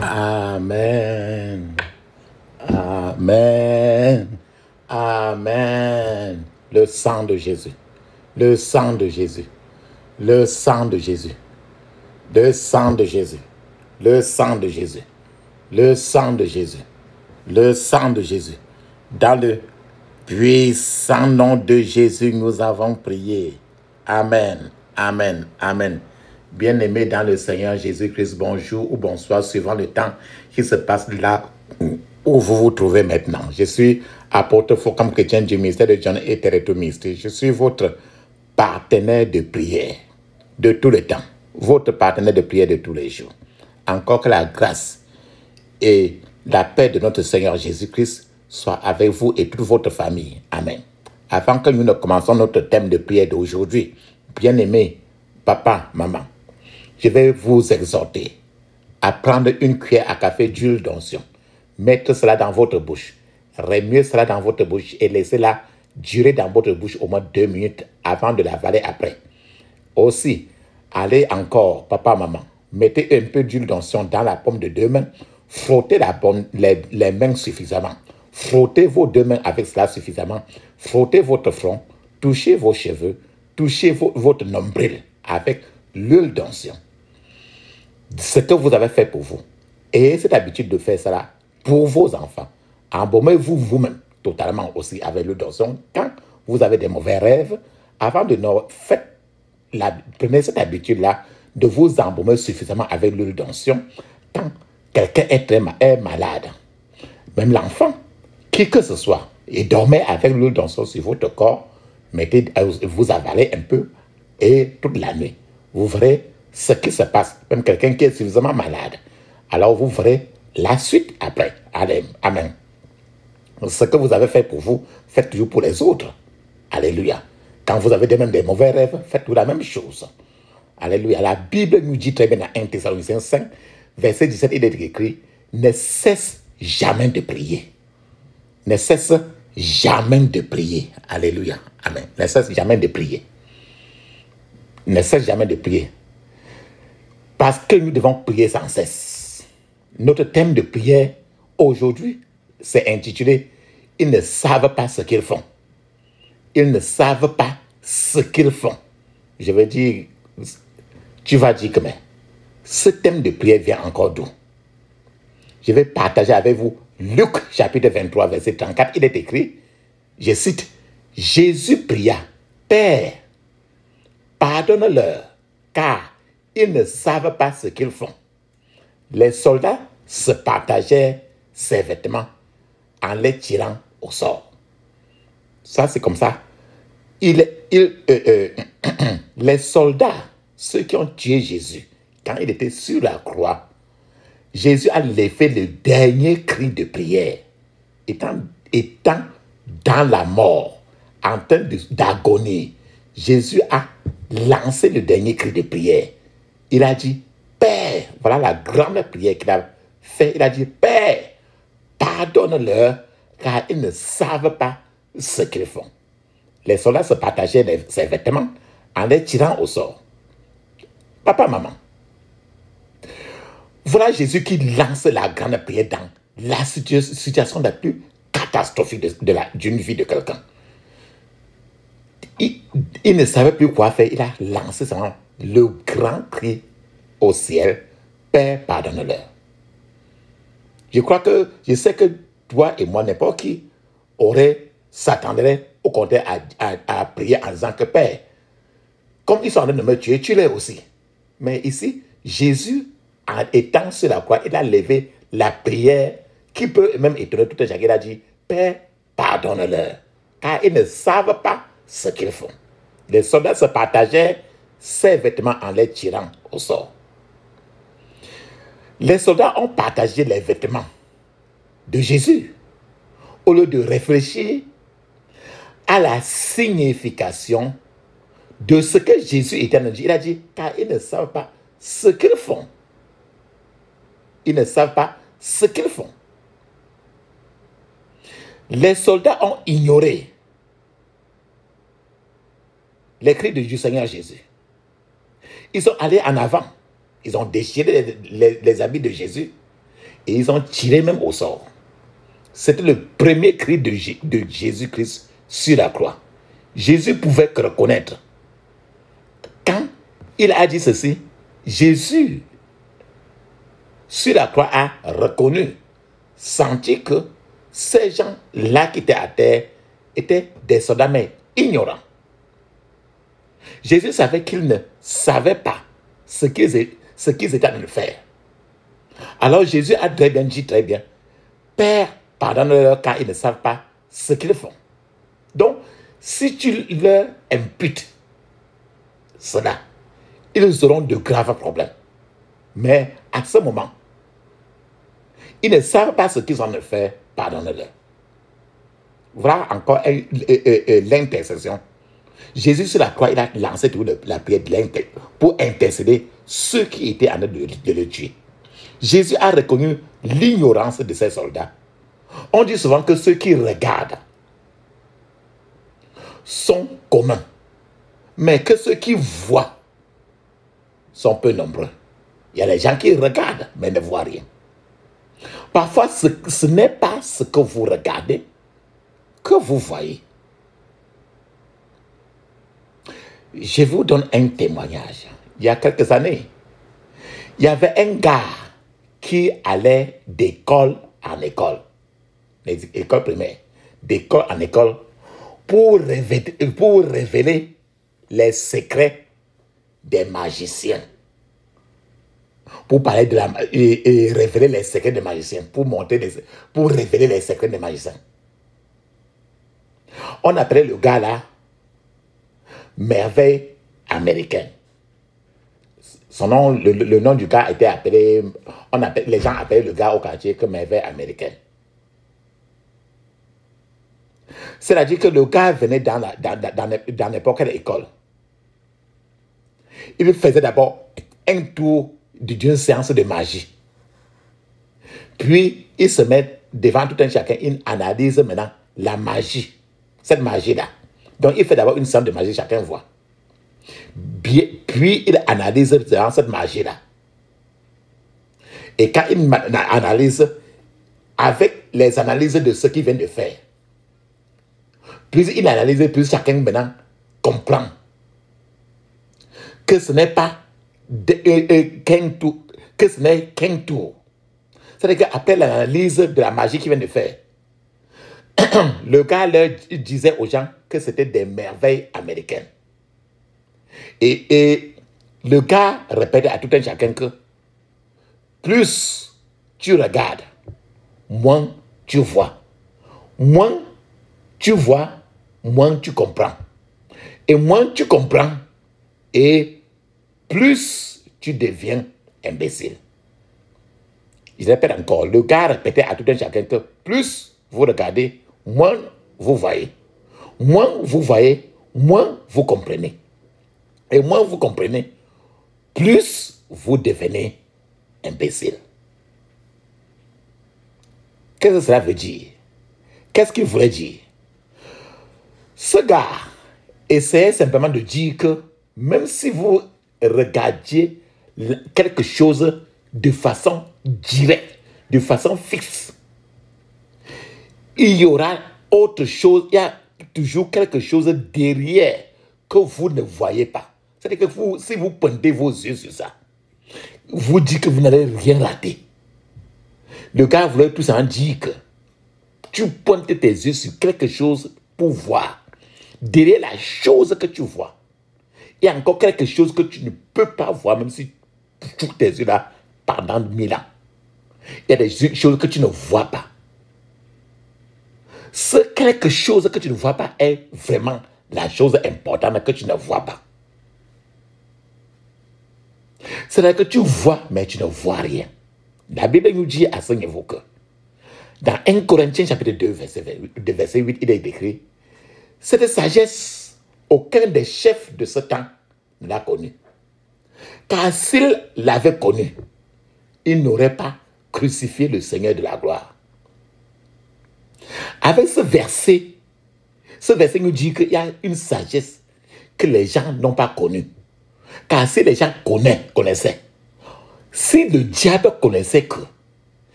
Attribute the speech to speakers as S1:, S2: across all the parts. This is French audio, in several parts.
S1: Amen. Amen. Amen. Le sang de Jésus. Le sang de Jésus. Le sang de Jésus. Le sang de Jésus. Le sang de Jésus. Le sang de Jésus. Le sang de Jésus. Dans le puissant nom de Jésus, nous avons prié. Amen. Amen. Amen. Bien-aimés dans le Seigneur Jésus-Christ, bonjour ou bonsoir, suivant le temps qui se passe là où vous vous trouvez maintenant. Je suis apôtre Foucault chrétien du ministère de John et Territoire Ministry. Je suis votre partenaire de prière de tout le temps. Votre partenaire de prière de tous les jours. Encore que la grâce et la paix de notre Seigneur Jésus-Christ soient avec vous et toute votre famille. Amen. Avant que nous ne commencions notre thème de prière d'aujourd'hui, bien-aimés, papa, maman, je vais vous exhorter à prendre une cuillère à café d'huile d'onction, mettre cela dans votre bouche, remuer cela dans votre bouche et laissez-la durer dans votre bouche au moins 2 minutes avant de l'avaler après. Aussi, allez encore, papa, maman, mettez un peu d'huile d'onction dans la paume de 2 mains, frottez les mains suffisamment, frottez vos 2 mains avec cela suffisamment, frottez votre front, touchez vos cheveux, touchez votre nombril avec l'huile d'onction. Ce que vous avez fait pour vous. Et cette habitude de faire cela pour vos enfants. Embaumez-vous vous-même totalement aussi avec l'huile d'onction. Quand vous avez des mauvais rêves, avant de nous prenez cette habitude-là de vous embaumer suffisamment avec l'huile d'onction quand quelqu'un est malade. Même l'enfant, qui que ce soit, et dormez avec l'huile d'onction sur votre corps, vous avalez un peu et toute la nuit. Vous verrez ce qui se passe, même quelqu'un qui est suffisamment malade. Alors vous verrez la suite après. Amen. Ce que vous avez fait pour vous, faites toujours pour les autres. Alléluia. Quand vous avez même des mauvais rêves, faites toujours la même chose. Alléluia. La Bible nous dit très bien dans 1 Thessaloniciens 5, verset 17, il est écrit, ne cesse jamais de prier. Ne cesse jamais de prier. Alléluia. Amen. Ne cesse jamais de prier. Ne cesse jamais de prier. Parce que nous devons prier sans cesse. Notre thème de prière aujourd'hui, c'est intitulé « Ils ne savent pas ce qu'ils font ». Ils ne savent pas ce qu'ils font. Je vais dire, tu vas dire que mais ce thème de prière vient encore d'où? Je vais partager avec vous Luc chapitre 23, verset 34. Il est écrit, je cite, « Jésus pria, Père, pardonne-leur, car ils ne savent pas ce qu'ils font. » Les soldats se partageaient ses vêtements en les tirant au sort. Ça, c'est comme ça. Les soldats, ceux qui ont tué Jésus, quand il était sur la croix, Jésus a levé le dernier cri de prière, étant dans la mort, en train d'agonie. Jésus a lancé le dernier cri de prière. Il a dit, Père, voilà la grande prière qu'il a fait. Il a dit, Père, pardonne-leur, car ils ne savent pas ce qu'ils font. Les soldats se partageaient ses vêtements en les tirant au sort. Papa, maman, voilà Jésus qui lance la grande prière dans la situation la plus catastrophique d'une vie de quelqu'un. Il ne savait plus quoi faire. Il a lancé le grand cri au ciel. Père, pardonne-leur. Je sais que toi et moi, n'importe qui, s'attendrait au contraire à prier en disant que Père, comme ils sont en train de me tuer, tue-les aussi. Mais ici, Jésus, en étant sur la croix, il a levé la prière qui peut même étonner tout un chacun. Il a dit, Père, pardonne-leur, car ils ne savent pas ce qu'ils font. Les soldats se partageaient ses vêtements en les tirant au sort. Les soldats ont partagé les vêtements de Jésus au lieu de réfléchir à la signification de ce que Jésus était en train de dire. Il a dit, car ils ne savent pas ce qu'ils font. Ils ne savent pas ce qu'ils font. Les soldats ont ignoré les cris du Seigneur Jésus. Ils sont allés en avant. Ils ont déchiré les habits de Jésus et ils ont tiré même au sort. C'était le premier cri de Jésus-Christ sur la croix. Jésus pouvait reconnaître. Quand il a dit ceci, Jésus, sur la croix, a reconnu, senti que ces gens-là qui étaient à terre étaient des soldats, mais ignorants. Jésus savait qu'ils ne savaient pas ce qu'ils étaient en train de faire. Alors Jésus a très bien dit, très bien, Père, pardonne-leur car ils ne savent pas ce qu'ils font. Donc, si tu leur imputes cela, ils auront de graves problèmes. Mais à ce moment, ils ne savent pas ce qu'ils ont fait, pardonne-leur. Voilà encore l'intercession. Jésus sur la croix, il a lancé la prière pour intercéder ceux qui étaient en train de le tuer. Jésus a reconnu l'ignorance de ces soldats. On dit souvent que ceux qui regardent sont communs, mais que ceux qui voient sont peu nombreux. Il y a les gens qui regardent, mais ne voient rien. Parfois, ce n'est pas ce que vous regardez que vous voyez. Je vous donne un témoignage. Il y a quelques années, il y avait un gars qui allait d'école en école, école primaire, d'école en école, pour révéler les secrets des magiciens. Pour parler de et révéler les secrets des magiciens, pour révéler les secrets des magiciens. On appelait le gars là Merveille américaine. Son nom, le nom du gars était appelé, les gens appelaient le gars au quartier que Merveille américaine. C'est-à-dire que le gars venait dans n'importe quelle école. Il faisait d'abord un tour d'une séance de magie. Puis, il se met devant tout un chacun, il analyse maintenant la magie. Cette magie-là. Donc, il fait d'abord une séance de magie, chacun voit. Puis, il analyse dans cette magie-là. Et quand il analyse, avec les analyses de ce qu'il vient de faire, puis il analyse, puis chacun maintenant comprend que ce n'est pas qu'un tour. C'est-à-dire qu'après l'analyse de la magie qu'il vient de faire, le gars leur disait aux gens que c'était des merveilles américaines. Et le gars répétait à tout un chacun que plus tu regardes, moins tu vois. Moins tu vois, moins tu comprends. Et moins tu comprends, et plus tu deviens imbécile. Je répète encore, le gars répétait à tout un chacun que plus vous regardez, moins vous voyez. Moins vous voyez, moins vous comprenez. Et moins vous comprenez, plus vous devenez imbécile. Qu'est-ce que cela veut dire? Qu'est-ce qu'il voulait dire? Ce gars essayait simplement de dire que même si vous regardiez quelque chose de façon directe, de façon fixe, il y aura autre chose, il y a toujours quelque chose derrière que vous ne voyez pas. C'est-à-dire que si vous pointez vos yeux sur ça, vous dites que vous n'allez rien rater. Le gars voulait tout simplement dire que tu pointes tes yeux sur quelque chose pour voir. Derrière la chose que tu vois, il y a encore quelque chose que tu ne peux pas voir, même si tu ouvres tes yeux là pendant 1000 ans. Il y a des choses que tu ne vois pas. Ce quelque chose que tu ne vois pas est vraiment la chose importante que tu ne vois pas. C'est-à-dire que tu vois, mais tu ne vois rien. La Bible nous dit à ce niveau que dans 1 Corinthiens chapitre 2, verset 8, il est écrit: cette sagesse, aucun des chefs de ce temps ne l'a connue. Car s'il l'avait connue, il n'aurait pas crucifié le Seigneur de la gloire. Avec ce verset nous dit qu'il y a une sagesse que les gens n'ont pas connu. Car si les gens connaissaient, si le diable connaissait que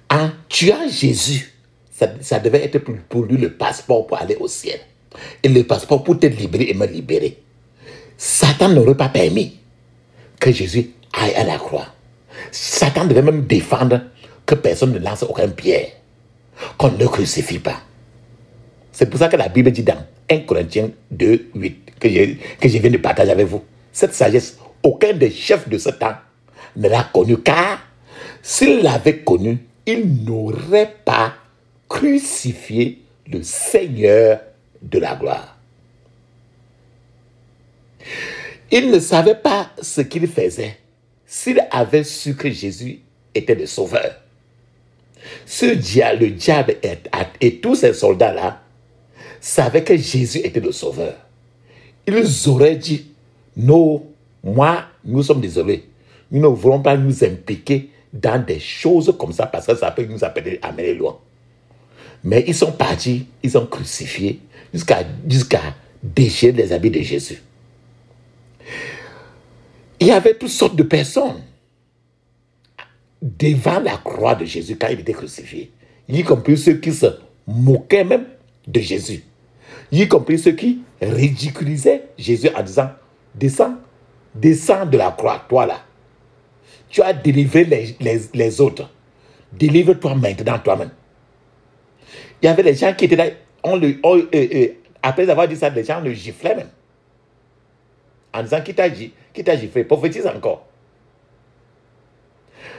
S1: en tuant Jésus, ça devait être pour lui le passeport pour aller au ciel. Et le passeport pour te libérer et me libérer. Satan n'aurait pas permis que Jésus aille à la croix. Satan devait même défendre que personne ne lance aucun pierre, qu'on ne le crucifie pas. C'est pour ça que la Bible dit dans 1 Corinthiens 2, 8, que je viens de partager avec vous. Cette sagesse, aucun des chefs de ce temps ne l'a connue, car s'il l'avait connue, il n'aurait pas crucifié le Seigneur de la gloire. Il ne savait pas ce qu'il faisait s'il avait su que Jésus était le sauveur. Le diable et tous ces soldats-là savaient que Jésus était le sauveur. Ils auraient dit, non, nous sommes désolés. Nous ne voulons pas nous impliquer dans des choses comme ça parce que ça peut nous amener loin. Mais ils sont partis, ils ont crucifié jusqu'à déchirer les habits de Jésus. Il y avait toutes sortes de personnes devant la croix de Jésus quand il était crucifié, y compris ceux qui se moquaient même de Jésus, y compris ceux qui ridiculisaient Jésus en disant, descends de la croix, toi là. Tu as délivré les autres. Délivre-toi maintenant toi-même. Il y avait des gens qui étaient là, après avoir dit ça, les gens le giflaient même. En disant, qui t'a giflé? Prophétise encore.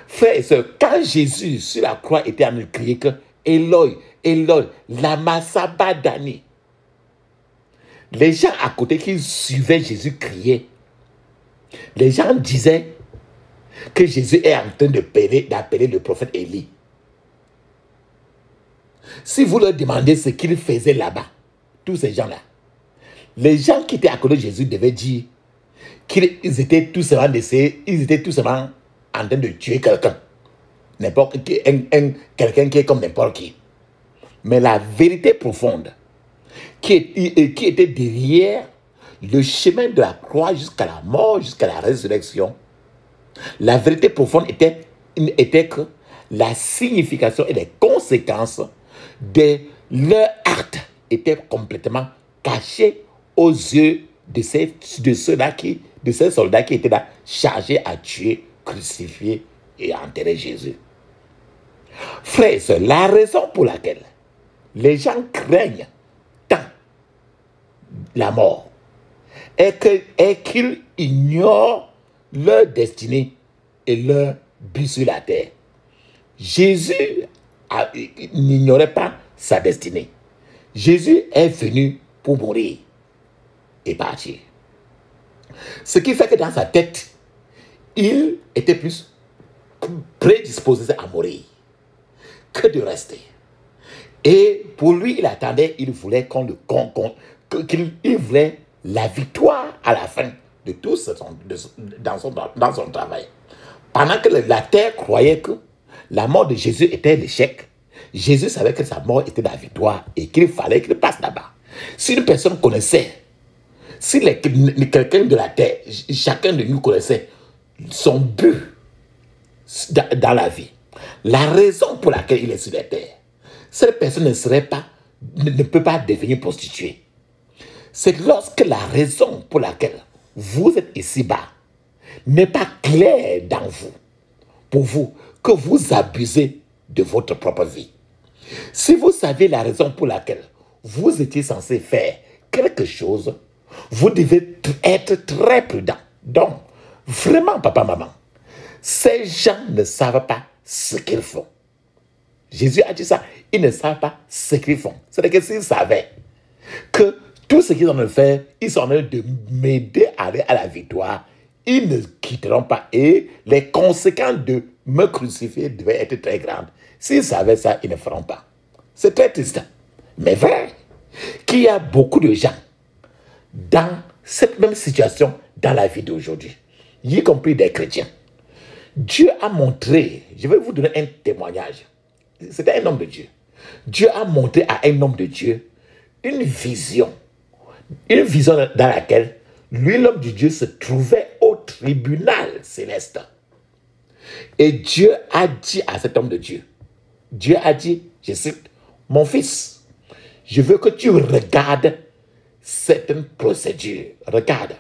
S1: Frères et sœurs, quand Jésus sur la croix était en train de crier que Eloi, Eloi, lama sabachthani, les gens à côté qui suivaient Jésus crier, les gens disaient que Jésus est en train d'appeler le prophète Élie. Si vous leur demandez ce qu'il faisait là-bas, tous ces gens-là, les gens qui étaient à côté de Jésus devaient dire qu'ils étaient tout simplement en train de tuer quelqu'un. Quelqu'un qui est comme n'importe qui. Mais la vérité profonde qui était derrière le chemin de la croix jusqu'à la mort, jusqu'à la résurrection, la vérité profonde était que la signification et les conséquences de leur acte étaient complètement cachées aux yeux de ces soldats qui étaient là, chargés à tuer, crucifier et enterrer Jésus. Frères et sœurs, la raison pour laquelle les gens craignent tant la mort est qu'ils ignorent leur destinée et leur but sur la terre. Jésus n'ignorait pas sa destinée. Jésus est venu pour mourir et partir. Ce qui fait que dans sa tête, il était plus prédisposé à mourir que de rester. Et pour lui, il voulait qu'il voulait la victoire à la fin de tout dans son travail. Pendant que la terre croyait que la mort de Jésus était l'échec, Jésus savait que sa mort était la victoire et qu'il fallait qu'il passe là-bas. Si une personne connaissait, si quelqu'un de la terre, chacun de nous connaissait son but dans la vie, la raison pour laquelle il est sur la terre, cette personne ne peut pas devenir prostituée. C'est lorsque la raison pour laquelle vous êtes ici-bas n'est pas claire dans vous, pour vous, que vous abusez de votre propre vie. Si vous savez la raison pour laquelle vous étiez censé faire quelque chose, vous devez être très prudent. Donc, vraiment, papa, maman, ces gens ne savent pas ce qu'ils font. Jésus a dit ça, ils ne savent pas ce qu'ils font. C'est-à-dire que s'ils savaient que tout ce qu'ils ont de faire, ils sont en train de m'aider à aller à la victoire, ils ne quitteront pas. Et les conséquences de me crucifier devaient être très grandes. S'ils savaient ça, ils ne feront pas. C'est très triste. Mais vrai qu'il y a beaucoup de gens dans cette même situation dans la vie d'aujourd'hui, y compris des chrétiens. Dieu a montré, je vais vous donner un témoignage. C'était un homme de Dieu. Dieu a montré à un homme de Dieu une vision dans laquelle Lui, l'homme de Dieu, se trouvait au tribunal céleste. Et Dieu a dit à cet homme de Dieu, Dieu a dit, je cite, mon fils, je veux que tu regardes certaines procédures. Regarde.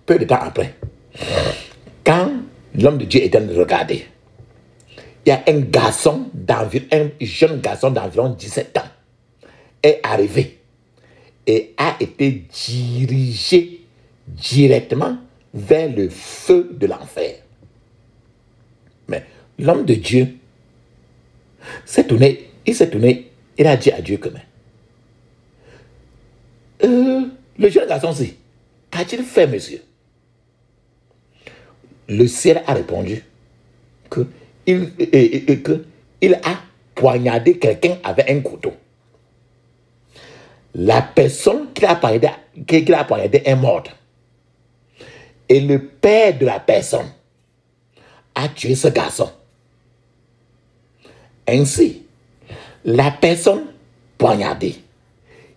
S1: Peu de temps après, quand l'homme de Dieu était en train de regarder, il y a un jeune garçon d'environ 17 ans est arrivé et a été dirigé directement vers le feu de l'enfer. Mais l'homme de Dieu s'est tourné, il a dit à Dieu que le jeune garçon-ci, qu'a-t-il fait, monsieur? Le ciel a répondu qu'il a poignardé quelqu'un avec un couteau. La personne qu'il a poignardé est morte. Et le père de la personne a tué ce garçon. Ainsi, la personne poignardée,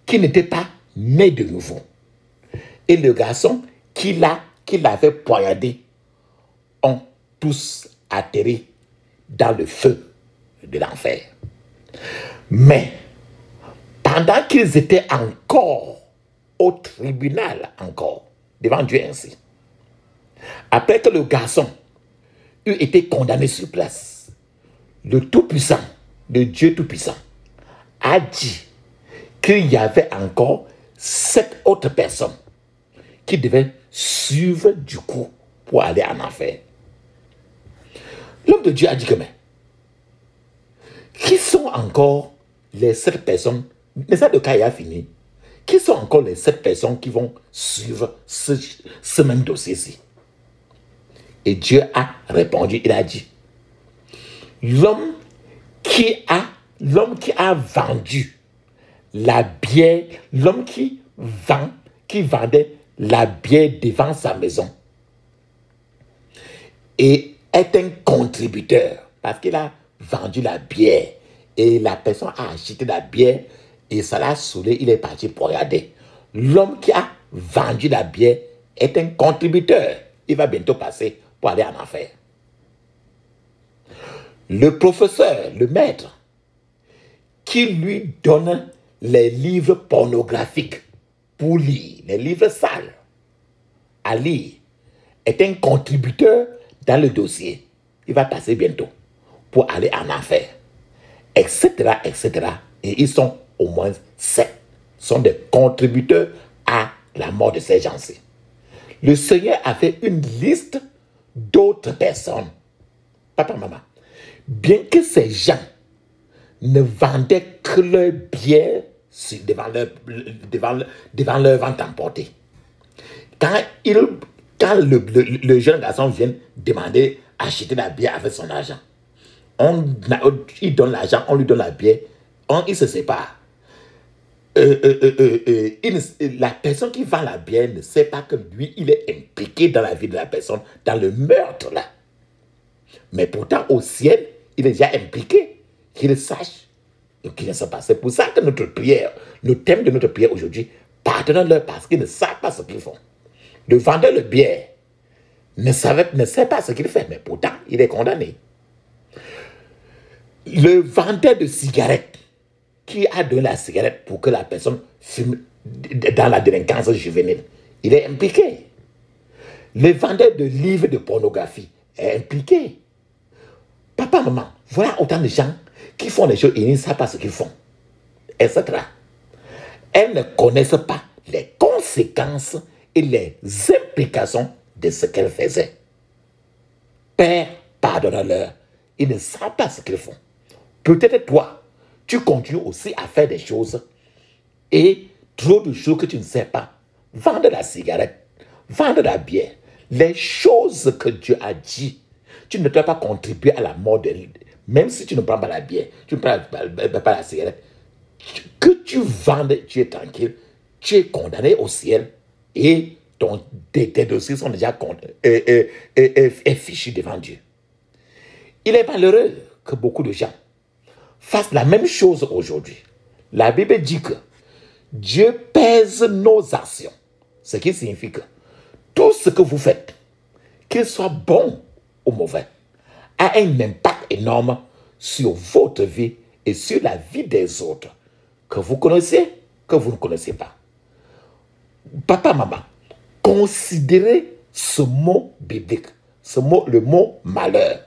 S1: qui n'était pas né de nouveau, et le garçon qui l'avait poignardé, ont tous atterri dans le feu de l'enfer. Mais, pendant qu'ils étaient encore au tribunal, devant Dieu ainsi, après que le garçon eut été condamné sur place, le Tout-Puissant, le Dieu Tout-Puissant, a dit qu'il y avait encore 7 autres personnes qui devaient suivre du coup pour aller en enfer. L'homme de Dieu a dit que qui sont encore les 7 personnes, mais ça le cas est fini, qui sont encore les 7 personnes qui vont suivre ce même dossier-ci? Et Dieu a répondu, il a dit, l'homme qui a vendu la bière, l'homme qui vendait la bière devant sa maison et est un contributeur parce qu'il a vendu la bière et la personne a acheté la bière et ça l'a saoulé, il est parti pour regarder. L'homme qui a vendu la bière est un contributeur. Il va bientôt passer pour aller en enfer. Le professeur, le maître, qui lui donne les livres pornographiques pour lire, les livres sales à lire, est un contributeur dans le dossier. Il va passer bientôt pour aller en enfer, etc., etc. Et ils sont au moins 7. Sont des contributeurs à la mort de ces gens-ci. Le Seigneur a fait une liste d'autres personnes. Papa, maman, bien que ces gens ne vendaient que leur bière devant leur vente emportée. Quand le jeune garçon vient demander acheter la bière avec son argent, il donne l'argent, on lui donne la bière, il se sépare. La personne qui vend la bière ne sait pas que lui, il est impliqué dans la vie de la personne, dans le meurtre là. Mais pourtant, au ciel, il est déjà impliqué, qu'il sache qu'il ne sait pas. C'est pour ça que notre prière, le thème de notre prière aujourd'hui, pardonne-leur parce qu'ils ne savent pas ce qu'ils font. Le vendeur de bière ne sait pas ce qu'il fait, mais pourtant, il est condamné. Le vendeur de cigarettes, qui a donné la cigarette pour que la personne fume dans la délinquance juvénile, il est impliqué. Le vendeur de livres de pornographie est impliqué. Papa, maman, voilà autant de gens qui font des choses et ils ne savent pas ce qu'ils font, etc. Elles ne connaissent pas les conséquences et les implications de ce qu'elles faisaient. Père, pardonne-leur. Ils ne savent pas ce qu'ils font. Peut-être toi, tu continues aussi à faire des choses et trop de choses que tu ne sais pas. Vendre la cigarette, vendre la bière, les choses que Dieu a dit, tu ne dois pas contribuer à la mort de l'île. Même si tu ne prends pas la bière, tu ne prends pas la cigarette, que tu vendes, tu es tranquille, tu es condamné au ciel et tes dossiers sont déjà fichus devant Dieu. Il est malheureux que beaucoup de gens fassent la même chose aujourd'hui. La Bible dit que Dieu pèse nos actions Ce qui signifie que tout ce que vous faites, qu'il soit bon ou mauvais, a un impact énorme sur votre vie et sur la vie des autres, que vous connaissez, que vous ne connaissez pas. Papa, maman, considérez ce mot biblique, ce mot, le mot malheur.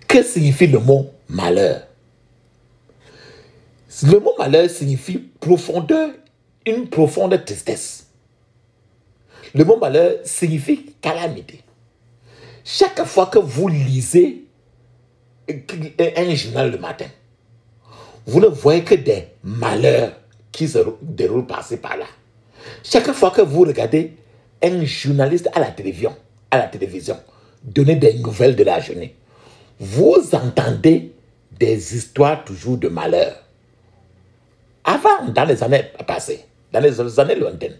S1: Que signifie le mot malheur? Le mot malheur signifie profondeur, une profonde tristesse. Le mot malheur signifie calamité. Chaque fois que vous lisez un journal le matin, vous ne voyez que des malheurs qui se déroulent par-ci par-là. Chaque fois que vous regardez un journaliste à la télévision donner des nouvelles de la journée, vous entendez des histoires toujours de malheur. Avant, dans les années passées, dans les années lointaines,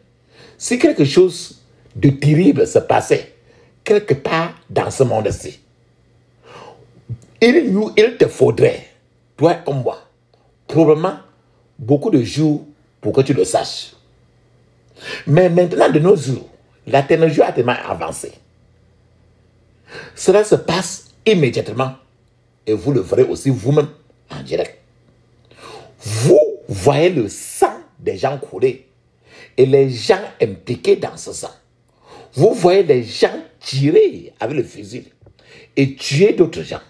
S1: si quelque chose de terrible se passait quelque part dans ce monde-ci, il te faudrait, toi comme moi, probablement beaucoup de jours pour que tu le saches. Mais maintenant, de nos jours, la technologie a tellement avancé. Cela se passe immédiatement et vous le verrez aussi vous-même en direct. Vous voyez le sang des gens couler et les gens impliqués dans ce sang. Vous voyez les gens tirer avec le fusil et tuer d'autres gens.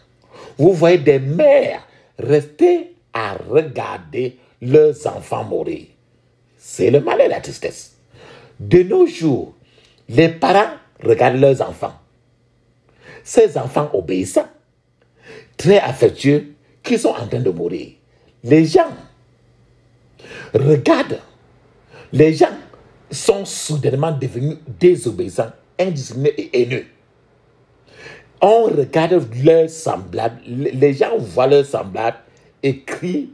S1: Vous voyez des mères rester à regarder leurs enfants mourir. C'est le mal et la tristesse. De nos jours, les parents regardent leurs enfants. Ces enfants obéissants, très affectueux, qui sont en train de mourir. Les gens regardent. Les gens sont soudainement devenus désobéissants, indisciplinés et haineux. On regarde leurs semblables, les gens voient leurs semblables et crient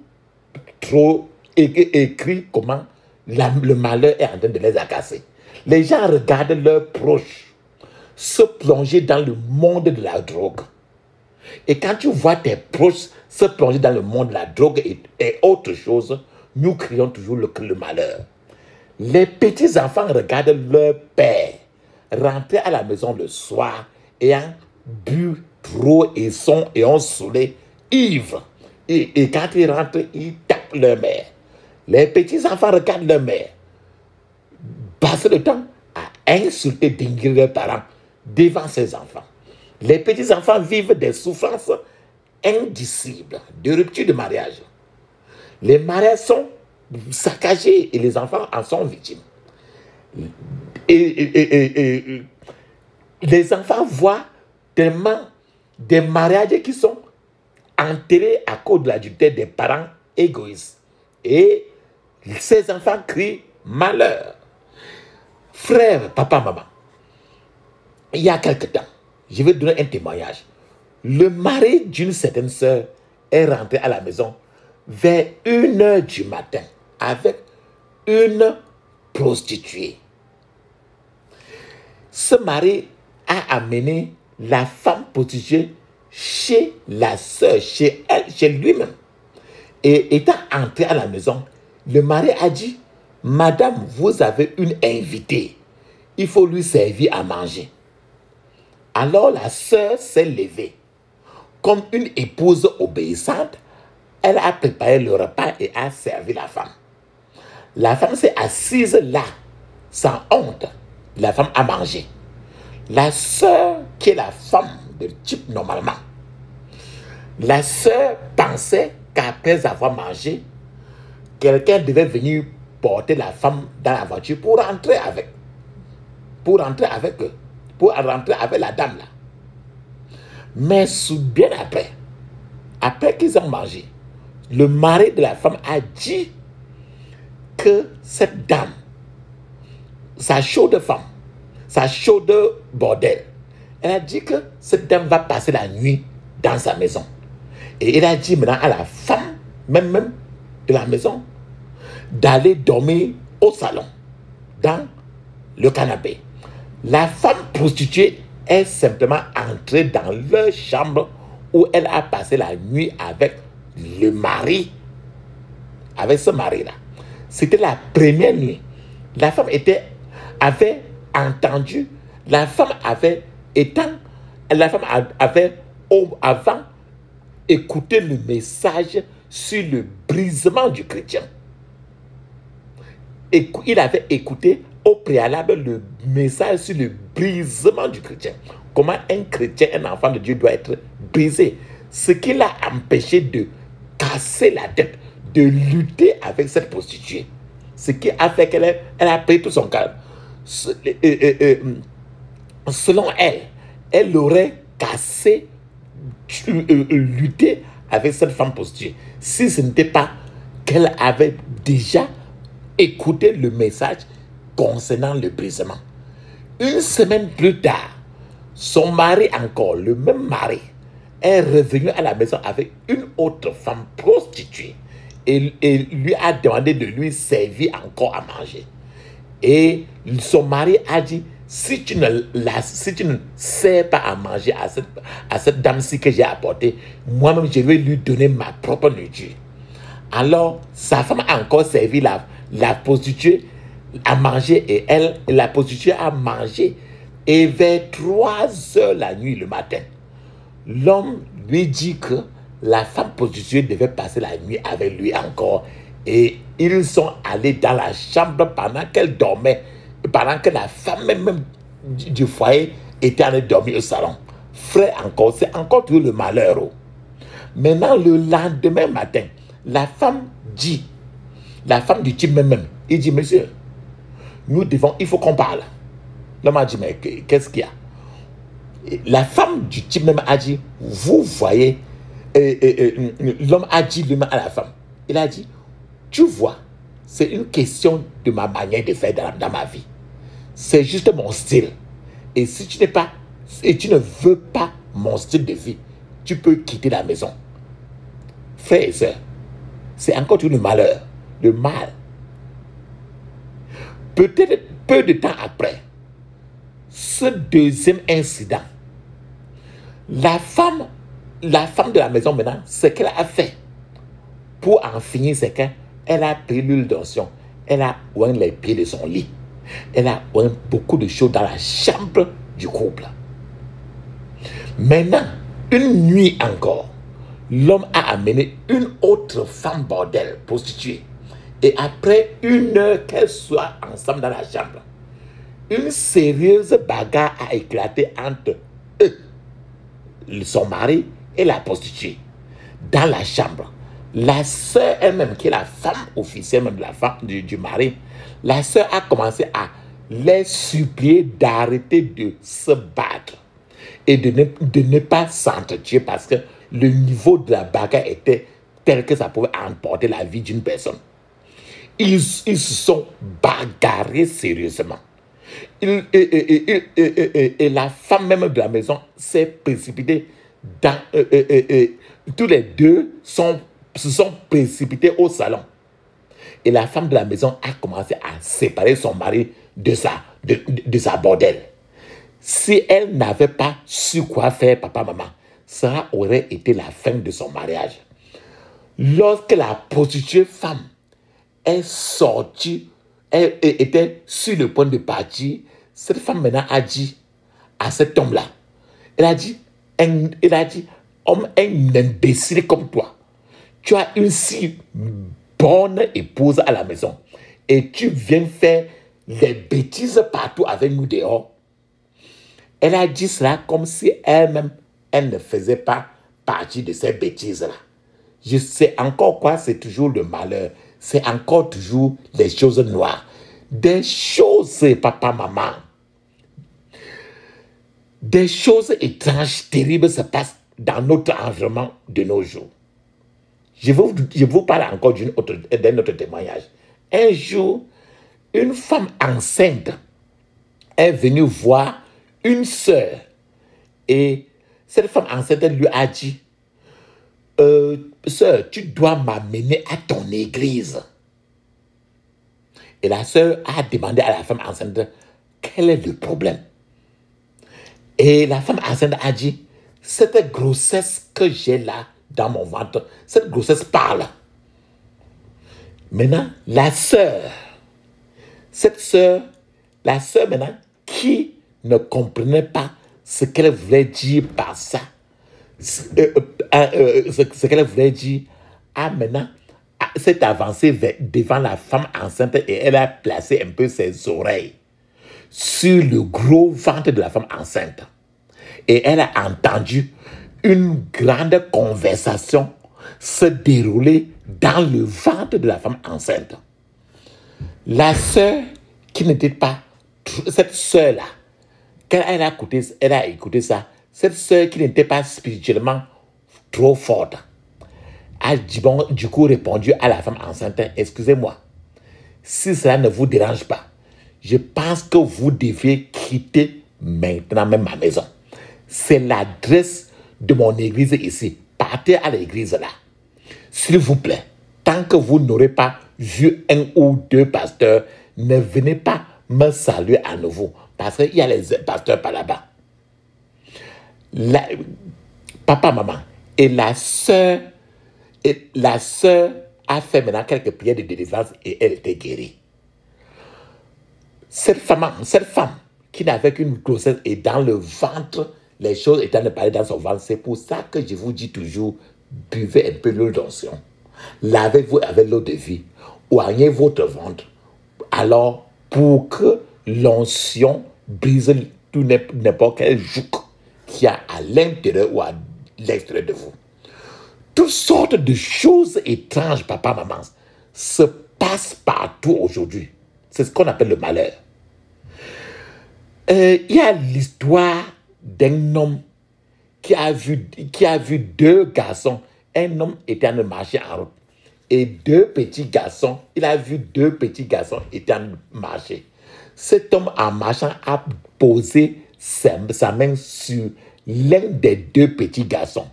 S1: comment le malheur est en train de les agacer. Les gens regardent leurs proches se plonger dans le monde de la drogue. Et quand tu vois tes proches se plonger dans le monde de la drogue et autre chose, nous crions toujours le malheur. Les petits-enfants regardent leur père rentrer à la maison le soir ayant bu trop et ont saoulé, ivre. Et quand ils rentrent, ils tapent leur mère. Les petits-enfants regardent leur mère passer le temps à insulter, dénigrer leurs parents devant ses enfants. Les petits-enfants vivent des souffrances indicibles de rupture de mariage. Les mariages sont saccagés et les enfants en sont victimes. Et les enfants voient tellement des mariages qui sont enterrés à cause de l'adultère des parents égoïstes. Et ces enfants crient malheur. Frère, papa, maman, il y a quelque temps, je vais donner un témoignage. Le mari d'une certaine sœur est rentré à la maison vers 1h du matin avec une prostituée. Ce mari a amené la femme prostituée chez la sœur, chez elle, chez lui-même. Et étant entré à la maison, le mari a dit: Madame, vous avez une invitée. Il faut lui servir à manger. Alors la sœur s'est levée. Comme une épouse obéissante, elle a préparé le repas et a servi la femme. La femme s'est assise là, sans honte. La femme a mangé. La sœur, qui est la femme de type normalement, la sœur pensait qu'après avoir mangé, quelqu'un devait venir porter la femme dans la voiture pour rentrer avec eux, pour rentrer avec la dame là. Mais bien après qu'ils ont mangé, le mari de la femme a dit que cette dame, sa chaude femme, sa chaude bordel, elle a dit que cette dame va passer la nuit dans sa maison. Et il a dit maintenant à la femme, même de la maison, d'aller dormir au salon, dans le canapé. La femme prostituée est simplement entrée dans leur chambre où elle a passé la nuit avec le mari, avec ce mari-là. C'était la première nuit. La femme était avait entendu, la femme avait avant écouté le message sur le brisement du chrétien. Et il avait écouté au préalable le message sur le brisement du chrétien. Comment un chrétien, un enfant de Dieu doit être brisé. Ce qui l'a empêché de casser la tête, de lutter avec cette prostituée. Ce qui a fait qu'elle a pris tout son calme. Selon elle, elle aurait cassé, lutté avec cette femme prostituée si ce n'était pas qu'elle avait déjà écouté le message concernant le brisement. Une semaine plus tard, son mari encore, le même mari, est revenu à la maison avec une autre femme prostituée et lui a demandé de lui servir encore à manger. Et son mari a dit, si tu ne sers pas à manger à cette dame-ci que j'ai apportée, moi-même je vais lui donner ma propre nourriture. Alors, sa femme a encore servi la prostituée à manger et la prostituée a mangé. Et vers 3 heures la nuit, le matin, l'homme lui dit que la femme prostituée devait passer la nuit avec lui encore. Et ils sont allés dans la chambre pendant qu'elle dormait, pendant que la femme même du foyer était allée dormir au salon. Frère, encore, c'est encore tout le malheur. Maintenant, le lendemain matin, la femme du type même, il dit, monsieur, il faut qu'on parle. L'homme a dit, mais qu'est-ce qu'il y a? La femme du type même a dit, vous voyez, l'homme a dit lui-même à la femme, il a dit, tu vois, c'est une question de ma manière de faire dans ma vie. C'est juste mon style. Et si tu ne veux pas mon style de vie, tu peux quitter la maison. Frères et sœurs, c'est encore tout le malheur, le mal. Peut-être peu de temps après, ce deuxième incident, la femme de la maison maintenant, ce qu'elle a fait pour en finir, c'est qu'elle a pris l'huile d'onction, elle a oint les pieds de son lit, elle a oint beaucoup de choses dans la chambre du couple. Maintenant, une nuit encore, l'homme a amené une autre femme bordel, prostituée. Et après 1 heure qu'elles soient ensemble dans la chambre, une sérieuse bagarre a éclaté entre eux, son mari et la prostituée, dans la chambre. La sœur elle-même, qui est la femme officielle même de la femme du mari, la sœur a commencé à les supplier d'arrêter de se battre et de ne pas s'entretuer parce que le niveau de la bagarre était tel que ça pouvait emporter la vie d'une personne. Ils se sont bagarrés sérieusement. Et la femme même de la maison s'est précipitée dans... tous les deux se sont précipités au salon. Et la femme de la maison a commencé à séparer son mari de sa bordel. Si elle n'avait pas su quoi faire, papa, maman, ça aurait été la fin de son mariage. Lorsque la prostituée femme est sortie, elle était sur le point de partir, cette femme maintenant a dit à cet homme-là, elle a dit, homme, un imbécile comme toi, tu as une si bonne épouse à la maison et tu viens faire des bêtises partout avec nous dehors. Elle a dit cela comme si elle-même, elle ne faisait pas partie de ces bêtises-là. Je sais encore quoi, c'est toujours le malheur. C'est encore toujours des choses noires. Des choses, papa, maman. Des choses étranges, terribles se passent dans notre environnement de nos jours. Je vous parle encore d'un autre témoignage. Un jour, une femme enceinte est venue voir une sœur. Et cette femme enceinte lui a dit, sœur, tu dois m'amener à ton église. Et la sœur a demandé à la femme enceinte quel est le problème. Et la femme enceinte a dit, cette grossesse que j'ai là dans mon ventre, cette grossesse parle. Maintenant, cette sœur La sœur maintenant, qui ne comprenait pas ce qu'elle voulait dire par ça, ce qu'elle voulait dire, a maintenant s'est avancée devant la femme enceinte et elle a placé un peu ses oreilles sur le gros ventre de la femme enceinte. Et elle a entendu une grande conversation se dérouler dans le ventre de la femme enceinte. La sœur qui n'était pas, cette sœur-là, quand elle a écouté ça, cette sœur qui n'était pas spirituellement trop forte, a du coup répondu à la femme enceinte, excusez-moi, si cela ne vous dérange pas, je pense que vous devez quitter maintenant même ma maison. C'est l'adresse de mon église ici. Partez à l'église là. S'il vous plaît, tant que vous n'aurez pas vu un ou deux pasteurs, ne venez pas me saluer à nouveau. Parce qu'il y a les pasteurs par là-bas. Papa, maman, et la sœur a fait maintenant quelques prières de délivrance et elle était guérie. Cette femme qui n'avait qu'une grossesse et dans le ventre, les choses étant ne parler dans son ventre, c'est pour ça que je vous dis toujours, buvez un peu l'eau d'onction. Lavez-vous avec l'eau de vie. Oignez votre ventre. Alors, pour que l'onction brise tout n'importe quel joug qu'il y a à l'intérieur ou à l'extérieur de vous. Toutes sortes de choses étranges, papa, maman, se passent partout aujourd'hui. C'est ce qu'on appelle le malheur. Il y a l'histoire d'un homme qui a vu deux garçons. Un homme était en train de marcher en route. Et deux petits garçons, il a vu deux petits garçons étaient en train de marcher. Cet homme, en marchant, a posé sa main sur l'un des deux petits garçons.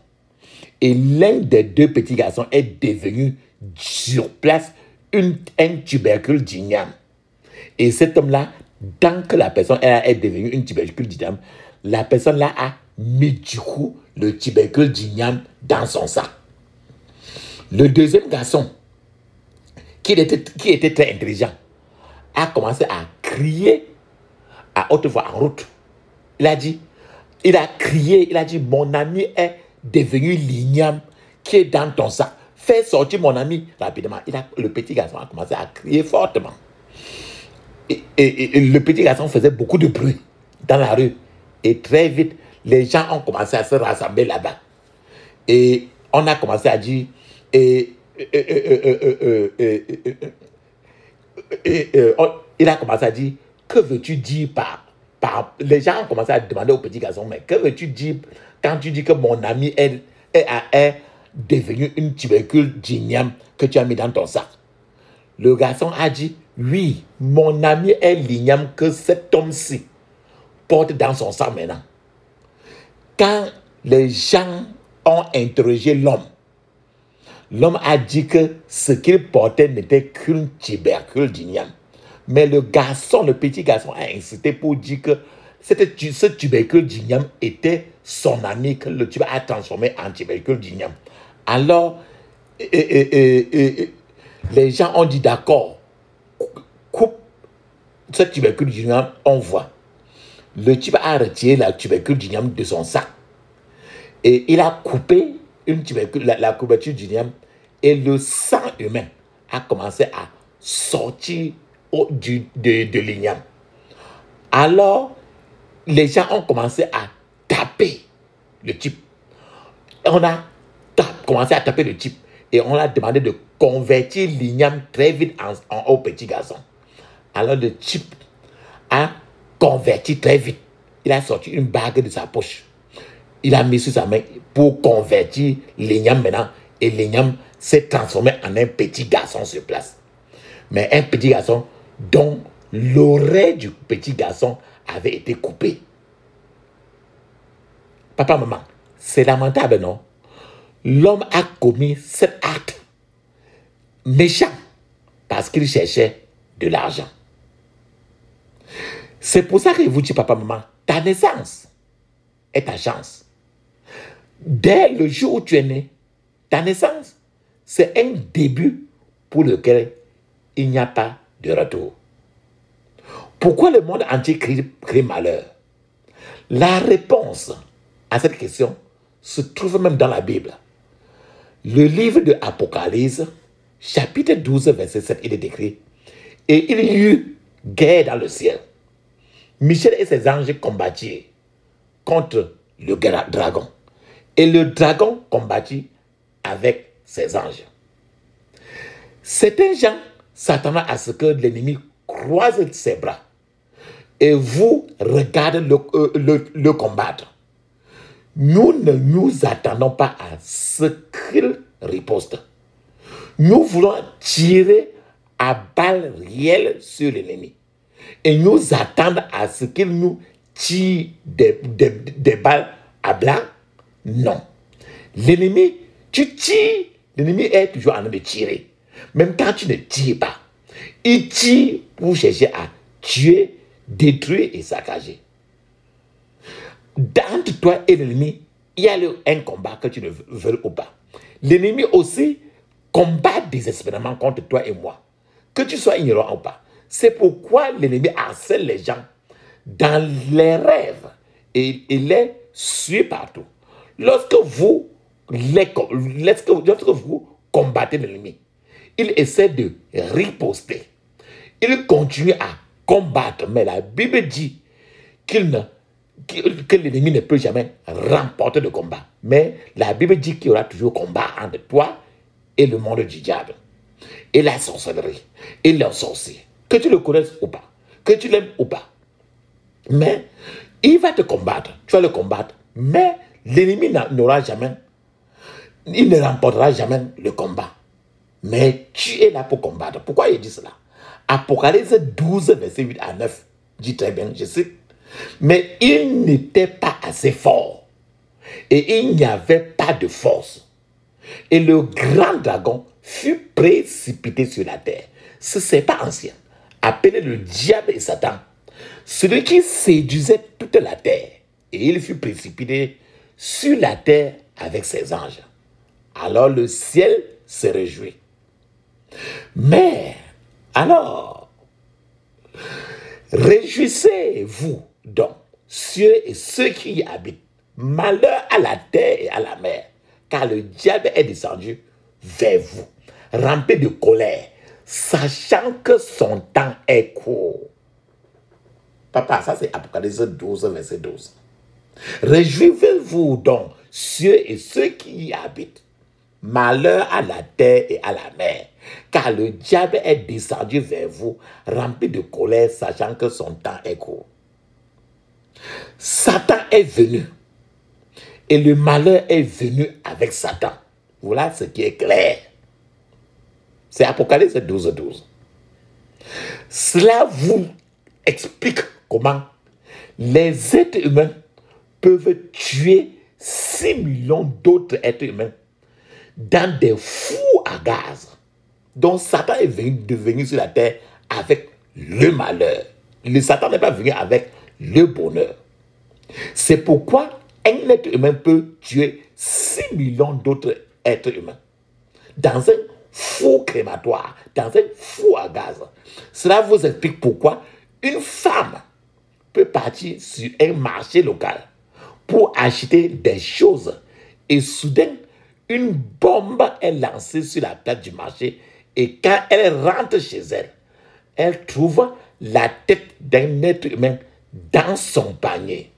S1: Et l'un des deux petits garçons est devenu sur place un tubercule d'igname. Et cet homme-là, tant que la personne est devenue une tubercule d'igname, la personne-là a mis du coup le tubercule d'igname dans son sac. Le deuxième garçon, qui était très intelligent, a commencé à crier à haute voix en route. Il a crié, il a dit, mon ami est devenu l'igname qui est dans ton sac. Fais sortir mon ami rapidement. Le petit garçon a commencé à crier fortement. Et le petit garçon faisait beaucoup de bruit dans la rue. Et très vite, les gens ont commencé à se rassembler là-bas. Et on a commencé à dire, il a commencé à dire, que veux-tu dire par... Les gens ont commencé à demander au petit garçon, mais que veux-tu dire quand tu dis que mon ami est devenu une tubercule d'igname que tu as mis dans ton sac? Le garçon a dit, oui, mon ami est l'igname que cet homme-ci porte dans son sac maintenant. Quand les gens ont interrogé l'homme, l'homme a dit que ce qu'il portait n'était qu'une tubercule d'igname. Mais le petit garçon a insisté pour dire que ce tubercule d'igname était son ami, que le tubercule a transformé en tubercule d'igname. Alors, les gens ont dit d'accord, coupe ce tubercule d'igname, on voit. Le type a retiré la tubercule d'igname de son sac. Et il a coupé la couverture d'igname et le sang humain a commencé à sortir de l'igname. Alors, les gens ont commencé à taper le type. On a commencé à taper le type et on a demandé de convertir l'igname très vite en petit garçon. Alors, le type a converti très vite. Il a sorti une bague de sa poche. Il a mis sur sa main pour convertir l'igname maintenant. Et l'igname s'est transformé en un petit garçon sur place. Mais un petit garçon dont l'oreille du petit garçon avait été coupée. Papa, maman, c'est lamentable, non? L'homme a commis cet acte méchant parce qu'il cherchait de l'argent. C'est pour ça que je vous dis, papa, maman, ta naissance est ta chance. Dès le jour où tu es né, ta naissance, c'est un début pour lequel il n'y a pas de retour. Pourquoi le monde entier crie malheur? La réponse à cette question se trouve même dans la Bible. Le livre de Apocalypse, chapitre 12, verset 7, il est écrit: et il y eut guerre dans le ciel. Michel et ses anges combattirent contre le dragon. Et le dragon combattit avec ses anges. Certains gens s'attendent à ce que l'ennemi croise ses bras et vous regardez le combattre. Nous ne nous attendons pas à ce qu'il riposte. Nous voulons tirer à balles réelles sur l'ennemi. Et nous attendre à ce qu'il nous tire des balles à blanc. Non. L'ennemi, tu tires, l'ennemi est toujours en train de tirer. Même quand tu ne tires pas, il tire pour chercher à tuer, détruire et saccager. Entre toi et l'ennemi, il y a un combat que tu ne veux ou pas. L'ennemi aussi combat désespérément contre toi et moi, que tu sois ignorant ou pas. C'est pourquoi l'ennemi harcèle les gens dans les rêves et il les suit partout. Lorsque vous combattez l'ennemi, il essaie de riposter. Il continue à combattre, mais la Bible dit que l'ennemi ne peut jamais remporter le combat. Mais la Bible dit qu'il y aura toujours combat entre toi et le monde du diable, et la sorcellerie, et les sorciers. Que tu le connaisses ou pas, que tu l'aimes ou pas. Mais il va te combattre, tu vas le combattre, mais l'ennemi n'aura jamais, il ne remportera jamais le combat. Mais tu es là pour combattre. Pourquoi il dit cela? Apocalypse 12, verset 8 à 9, dit très bien, je cite: mais il n'était pas assez fort, et il n'y avait pas de force. Et le grand dragon fut précipité sur la terre. Ce serpent ancien, appelé le diable et Satan, celui qui séduisait toute la terre, et il fut précipité sur la terre avec ses anges. Alors le ciel se réjouit. Mais, alors, réjouissez-vous donc, cieux et ceux qui y habitent. Malheur à la terre et à la mer, car le diable est descendu vers vous, rempli de colère, sachant que son temps est court. Papa, ça c'est Apocalypse 12, verset 12. Réjouissez-vous donc, cieux et ceux qui y habitent. Malheur à la terre et à la mer, car le diable est descendu vers vous, rempli de colère, sachant que son temps est court. Satan est venu, et le malheur est venu avec Satan. Voilà ce qui est clair. C'est Apocalypse 12, 12. Cela vous explique comment les êtres humains peuvent tuer 6 millions d'autres êtres humains dans des fours à gaz. Donc Satan est venu sur la terre avec le malheur. Le Satan n'est pas venu avec le bonheur. C'est pourquoi un être humain peut tuer 6 millions d'autres êtres humains dans un four crématoire, dans un four à gaz. Cela vous explique pourquoi une femme peut partir sur un marché local pour acheter des choses et soudain une bombe est lancée sur la place du marché et quand elle rentre chez elle, elle trouve la tête d'un être humain dans son panier.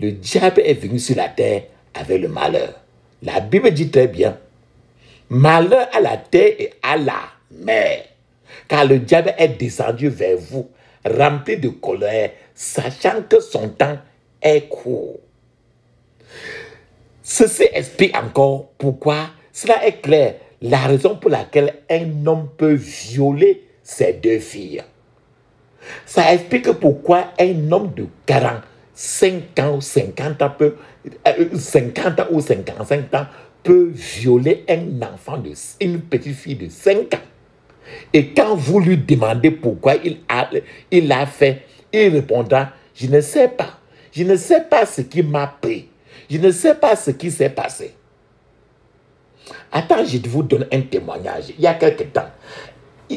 S1: Le diable est venu sur la terre avec le malheur. La Bible dit très bien: malheur à la terre et à la mer, car le diable est descendu vers vous, rempli de colère, sachant que son temps est court. Ceci explique encore pourquoi, cela est clair, la raison pour laquelle un homme peut violer ses 2 filles. Ça explique pourquoi un homme de 45 ans ou 50 ans, 50 ans ou 55 ans peut violer un enfant, une petite fille de 5 ans. Et quand vous lui demandez pourquoi il a fait, il répondra: je ne sais pas. Je ne sais pas ce qui m'a pris. Je ne sais pas ce qui s'est passé. Attends, je vous donne un témoignage. Il y a quelque temps,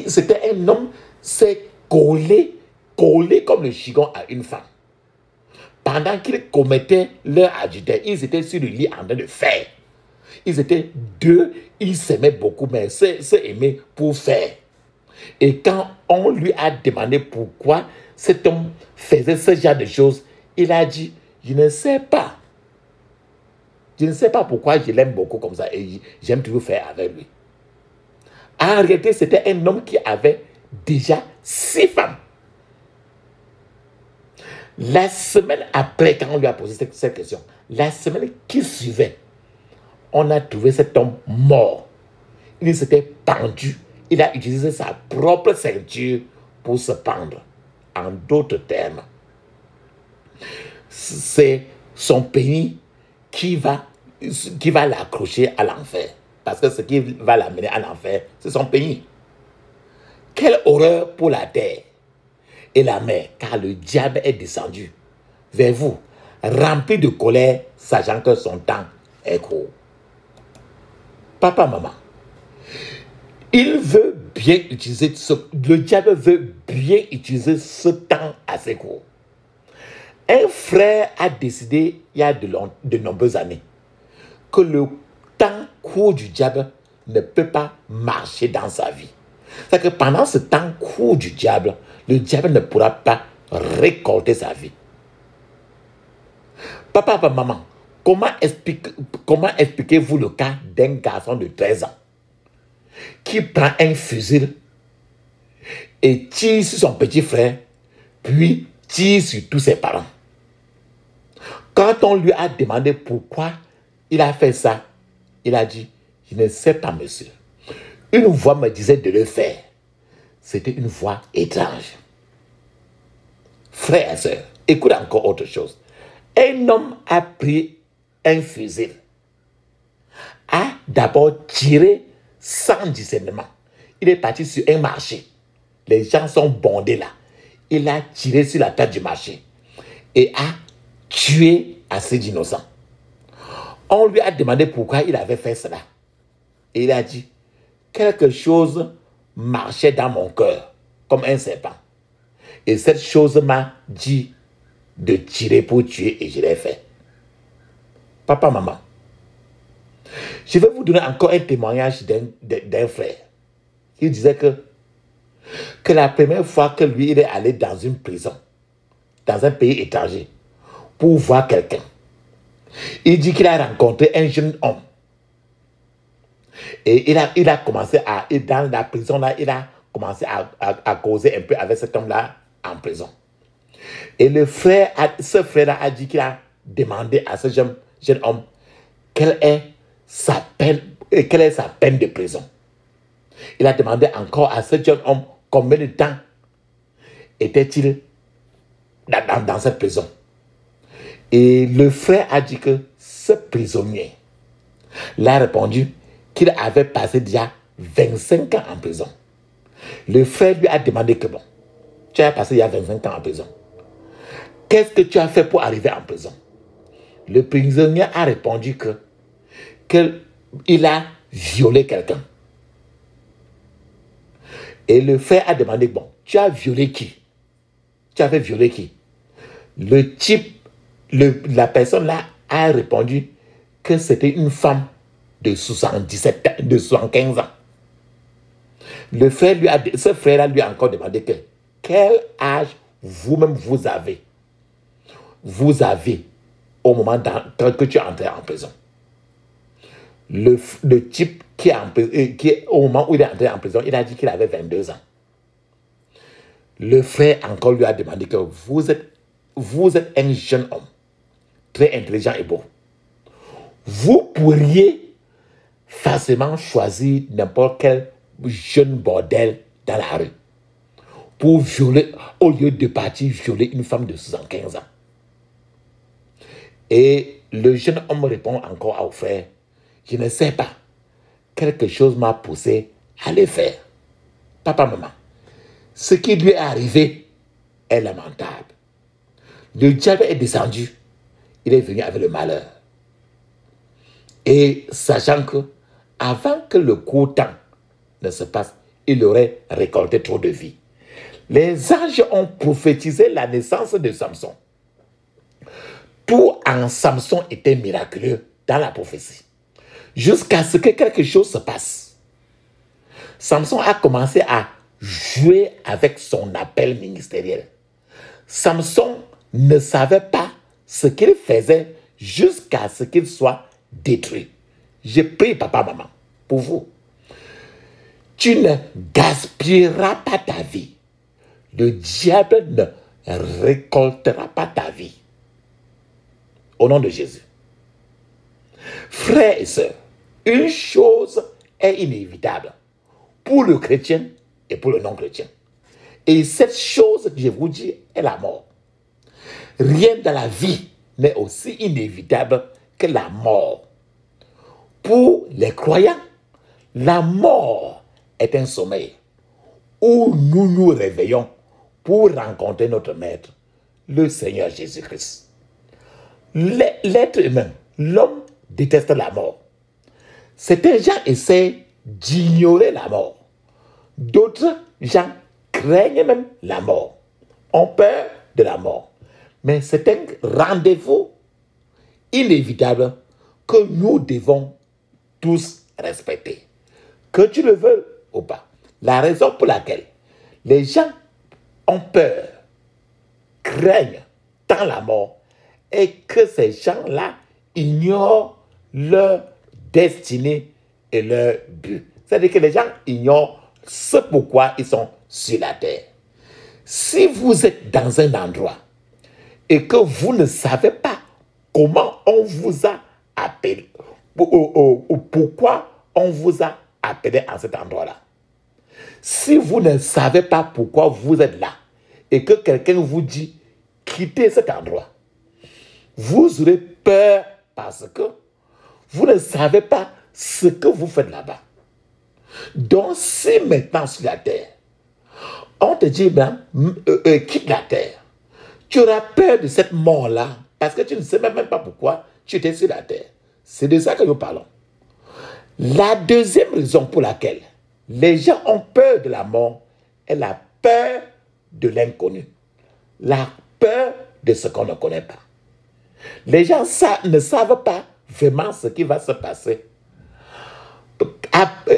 S1: c'était un homme, s'est collé collés comme le chigon à une femme. Pendant qu'ils commettaient leur adultère, ils étaient sur le lit en train de faire. Ils étaient deux, ils s'aimaient beaucoup, mais s'aimaient pour faire. Et quand on lui a demandé pourquoi cet homme faisait ce genre de choses, il a dit, je ne sais pas. Je ne sais pas pourquoi je l'aime beaucoup comme ça et j'aime toujours faire avec lui. En réalité, c'était un homme qui avait déjà 6 femmes. La semaine après, quand on lui a posé cette question, la semaine qui suivait, on a trouvé cet homme mort. Il s'était pendu. Il a utilisé sa propre ceinture pour se pendre. En d'autres termes, c'est son pénis qui va l'accrocher à l'enfer. Parce que ce qui va l'amener à l'enfer, c'est son pénis. Quelle horreur pour la terre et la mer, car le diable est descendu vers vous, rempli de colère, sachant que son temps est court. Papa, maman, il veut bien utiliser le diable veut bien utiliser ce temps assez court. Un frère a décidé, il y a de nombreuses années, que le temps court du diable ne peut pas marcher dans sa vie. C'est que pendant ce temps court du diable, le diable ne pourra pas récolter sa vie. Papa, maman, comment expliquez-vous le cas d'un garçon de 13 ans qui prend un fusil et tire sur son petit frère, puis tire sur tous ses parents? Quand on lui a demandé pourquoi il a fait ça, il a dit, je ne sais pas, monsieur. Une voix me disait de le faire. C'était une voix étrange. Frère et soeur, écoute encore autre chose. Un homme a pris un fusil, a d'abord tiré sans discernement. Il est parti sur un marché. Les gens sont bondés là. Il a tiré sur la tête du marché et a tué assez d'innocents. On lui a demandé pourquoi il avait fait cela. Et il a dit, quelque chose marchait dans mon cœur comme un serpent. Et cette chose m'a dit de tirer pour tuer et je l'ai fait. Papa, maman, je vais vous donner encore un témoignage d'un frère. Il disait que la première fois que lui, il est allé dans une prison, dans un pays étranger, pour voir quelqu'un, il dit qu'il a rencontré un jeune homme. Et il a commencé dans la prison là, il a commencé à causer un peu avec cet homme-là en prison. Et ce frère-là a dit qu'il a demandé à ce jeune homme quelle est sa peine de prison. Il a demandé encore à ce jeune homme combien de temps était-il dans cette prison. Et le frère a dit que ce prisonnier l'a répondu qu'il avait passé déjà 25 ans en prison. Le frère lui a demandé que bon, tu as passé il y a 25 ans en prison. Qu'est-ce que tu as fait pour arriver en prison? Le prisonnier a répondu qu'il a violé quelqu'un. Et le frère a demandé, bon, tu as violé qui? Tu avais violé qui? Le type, la personne là a répondu que c'était une femme de 75 ans. Ce frère-là lui a encore demandé quel âge vous-même vous avez au moment que tu es entré en prison. Le type qui au moment où il est entré en prison, il a dit qu'il avait 22 ans. Le frère encore lui a demandé que vous êtes un jeune homme, très intelligent et beau. Vous pourriez facilement choisir n'importe quel jeune bordel dans la rue pour violer, au lieu de partir violer une femme de 75 ans. Et le jeune homme répond encore au frère, je ne sais pas, quelque chose m'a poussé à le faire. Papa, maman, ce qui lui est arrivé est lamentable. Le diable est descendu, il est venu avec le malheur. Et sachant que, avant que le court temps ne se passe, il aurait récolté trop de vie. Les anges ont prophétisé la naissance de Samson. Tout en Samson était miraculeux dans la prophétie. Jusqu'à ce que quelque chose se passe. Samson a commencé à jouer avec son appel ministériel. Samson ne savait pas ce qu'il faisait jusqu'à ce qu'il soit détruit. Je prie, papa, maman, pour vous. Tu ne gaspilleras pas ta vie. Le diable ne récoltera pas ta vie. Au nom de Jésus. Frères et sœurs, une chose est inévitable pour le chrétien et pour le non-chrétien. Et cette chose, je vous dis, est la mort. Rien dans la vie n'est aussi inévitable que la mort. Pour les croyants, la mort est un sommeil où nous nous réveillons pour rencontrer notre Maître, le Seigneur Jésus-Christ. L'être humain, l'homme déteste la mort. Certains gens essaient d'ignorer la mort. D'autres gens craignent même la mort, ont peur de la mort. Mais c'est un rendez-vous inévitable que nous devons tous respecter. Que tu le veux ou pas. La raison pour laquelle les gens ont peur, craignent tant la mort, est que ces gens-là ignorent leur destinée et leur but. C'est-à-dire que les gens ignorent ce pourquoi ils sont sur la terre. Si vous êtes dans un endroit et que vous ne savez pas comment on vous a appelé, ou pourquoi on vous a appelé à cet endroit-là, si vous ne savez pas pourquoi vous êtes là et que quelqu'un vous dit quittez cet endroit, vous aurez peur parce que vous ne savez pas ce que vous faites là-bas. Donc, si maintenant sur la terre, on te dit, quitte la terre, tu auras peur de cette mort-là parce que tu ne sais même pas pourquoi tu étais sur la terre. C'est de ça que nous parlons. La deuxième raison pour laquelle les gens ont peur de la mort est la peur de l'inconnu. La peur de ce qu'on ne connaît pas. Les gens ne savent pas vraiment ce qui va se passer.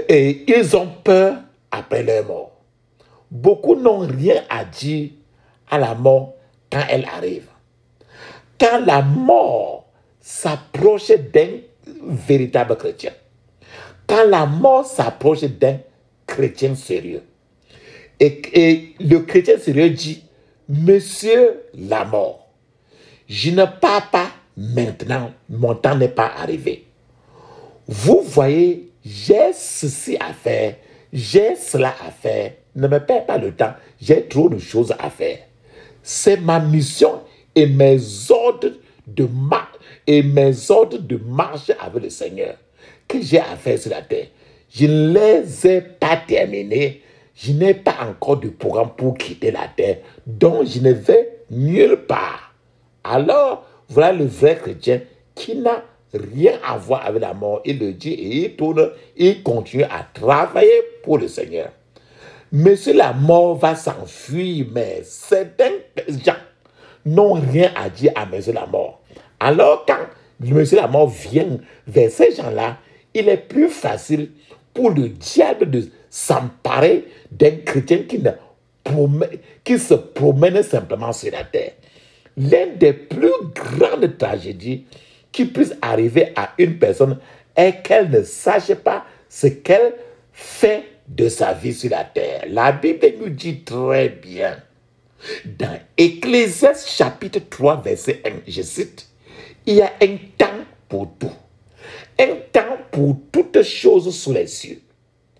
S1: Et ils ont peur après leur mort. Beaucoup n'ont rien à dire à la mort quand elle arrive. Quand la mort s'approche d'un véritable chrétien, quand la mort s'approche d'un chrétien sérieux, et le chrétien sérieux dit, monsieur la mort, je ne pars pas maintenant, mon temps n'est pas arrivé. Vous voyez, j'ai ceci à faire, j'ai cela à faire, ne me perds pas le temps, j'ai trop de choses à faire. C'est ma mission et mes ordres de marche avec le Seigneur que j'ai à faire sur la terre. Je ne les ai pas terminés, je n'ai pas encore de programme pour quitter la terre, donc je ne vais nulle part. Alors, voilà le vrai chrétien qui n'a rien à voir avec la mort. Il le dit et il tourne, il continue à travailler pour le Seigneur. Monsieur la mort va s'enfuir, mais certains gens n'ont rien à dire à monsieur la mort. Alors quand monsieur la mort vient vers ces gens-là, il est plus facile pour le diable de s'emparer d'un chrétien qui se promène simplement sur la terre. L'une des plus grandes tragédies qui puisse arriver à une personne est qu'elle ne sache pas ce qu'elle fait de sa vie sur la terre. La Bible nous dit très bien, dans Ecclésiaste chapitre 3, verset 1, je cite, il y a un temps pour tout, un temps pour toutes choses sous les cieux.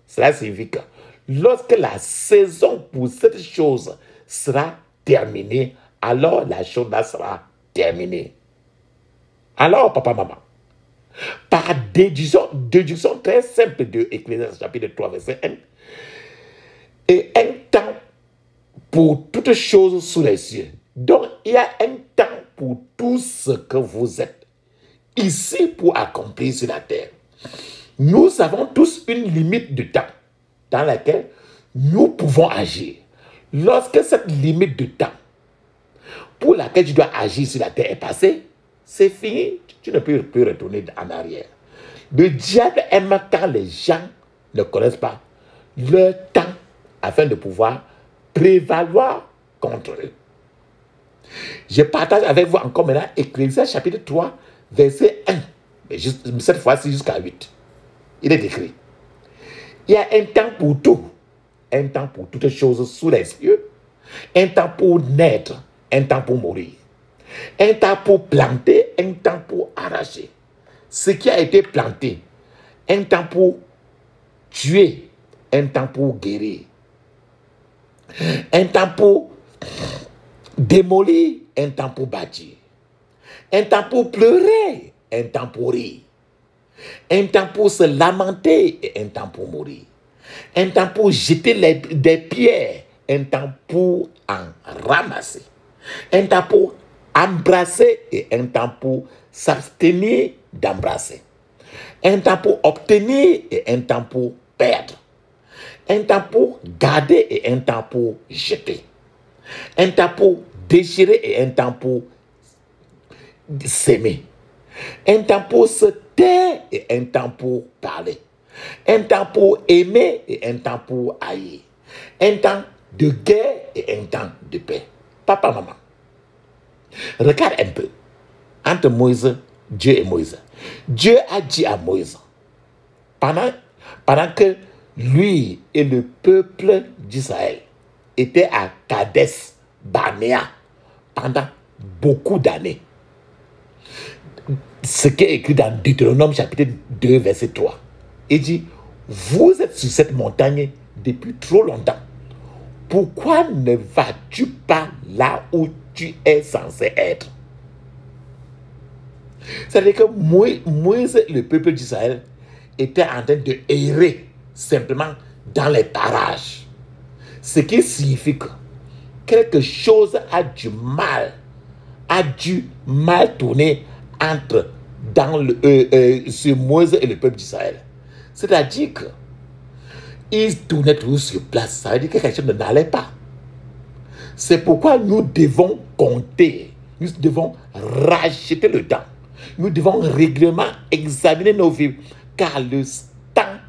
S1: Cela signifie que lorsque la saison pour cette chose sera terminée, alors la chose-là sera terminée. Alors, papa, maman, par déduction très simple de Ecclésiaste chapitre 3, verset 1, et un temps pour toutes choses sous les cieux. Donc, il y a un temps pour tout ce que vous êtes ici pour accomplir sur la terre. Nous avons tous une limite de temps dans laquelle nous pouvons agir. Lorsque cette limite de temps pour laquelle tu dois agir sur la terre est passée, c'est fini. Tu ne peux plus retourner en arrière. Le diable aime quand les gens ne connaissent pas leur temps afin de pouvoir prévaloir contre eux. Je partage avec vous encore maintenant Ecclésiaste chapitre 3, verset 1. Mais cette fois-ci jusqu'à 8. Il est écrit. Il y a un temps pour tout. Un temps pour toutes choses sous les cieux. Un temps pour naître. Un temps pour mourir. Un temps pour planter. Un temps pour arracher. Ce qui a été planté. Un temps pour tuer. Un temps pour guérir. Un temps pour démolir. Un temps pour bâtir. Un temps pour pleurer. Un temps pour rire. Un temps pour se lamenter et un temps pour mourir. Un temps pour jeter des pierres, un temps pour en ramasser. Un temps pour embrasser et un temps pour s'abstenir d'embrasser. Un temps pour obtenir et un temps pour perdre. Un temps pour garder et un temps pour jeter. Un temps pour déchirer et un temps pour s'aimer. Un temps pour se taire et un temps pour parler. Un temps pour aimer et un temps pour haïr. Un temps de guerre et un temps de paix. Papa, maman, regarde un peu. Entre Moïse, Dieu et Moïse. Dieu a dit à Moïse, pendant que lui et le peuple d'Israël étaient à Kadès Barnéa pendant beaucoup d'années. Ce qui est écrit dans Deutéronome chapitre 2 verset 3. Il dit, vous êtes sur cette montagne depuis trop longtemps. Pourquoi ne vas-tu pas là où tu es censé être? C'est-à-dire que Moïse, le peuple d'Israël, était en train de errer simplement dans les parages. Ce qui signifie que quelque chose a dû mal tourner sur Moïse et le peuple d'Israël. C'est-à-dire que ils tournaient toujours sur place. Ça veut dire que quelque chose n'allait pas. C'est pourquoi nous devons compter. Nous devons racheter le temps. Nous devons régulièrement examiner nos vies. Car le temps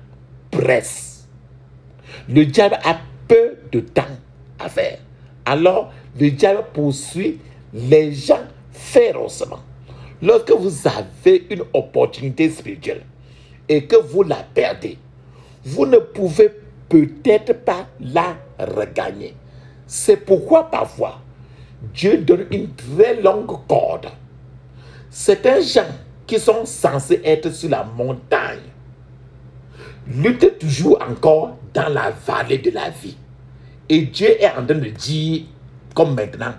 S1: presse. Le diable a peu de temps à faire. Alors, le diable poursuit les gens férocement. Lorsque vous avez une opportunité spirituelle et que vous la perdez, vous ne pouvez peut-être pas la regagner. C'est pourquoi parfois, Dieu donne une très longue corde. Certains gens qui sont censés être sur la montagne luttent toujours encore dans la vallée de la vie. Et Dieu est en train de dire, comme maintenant,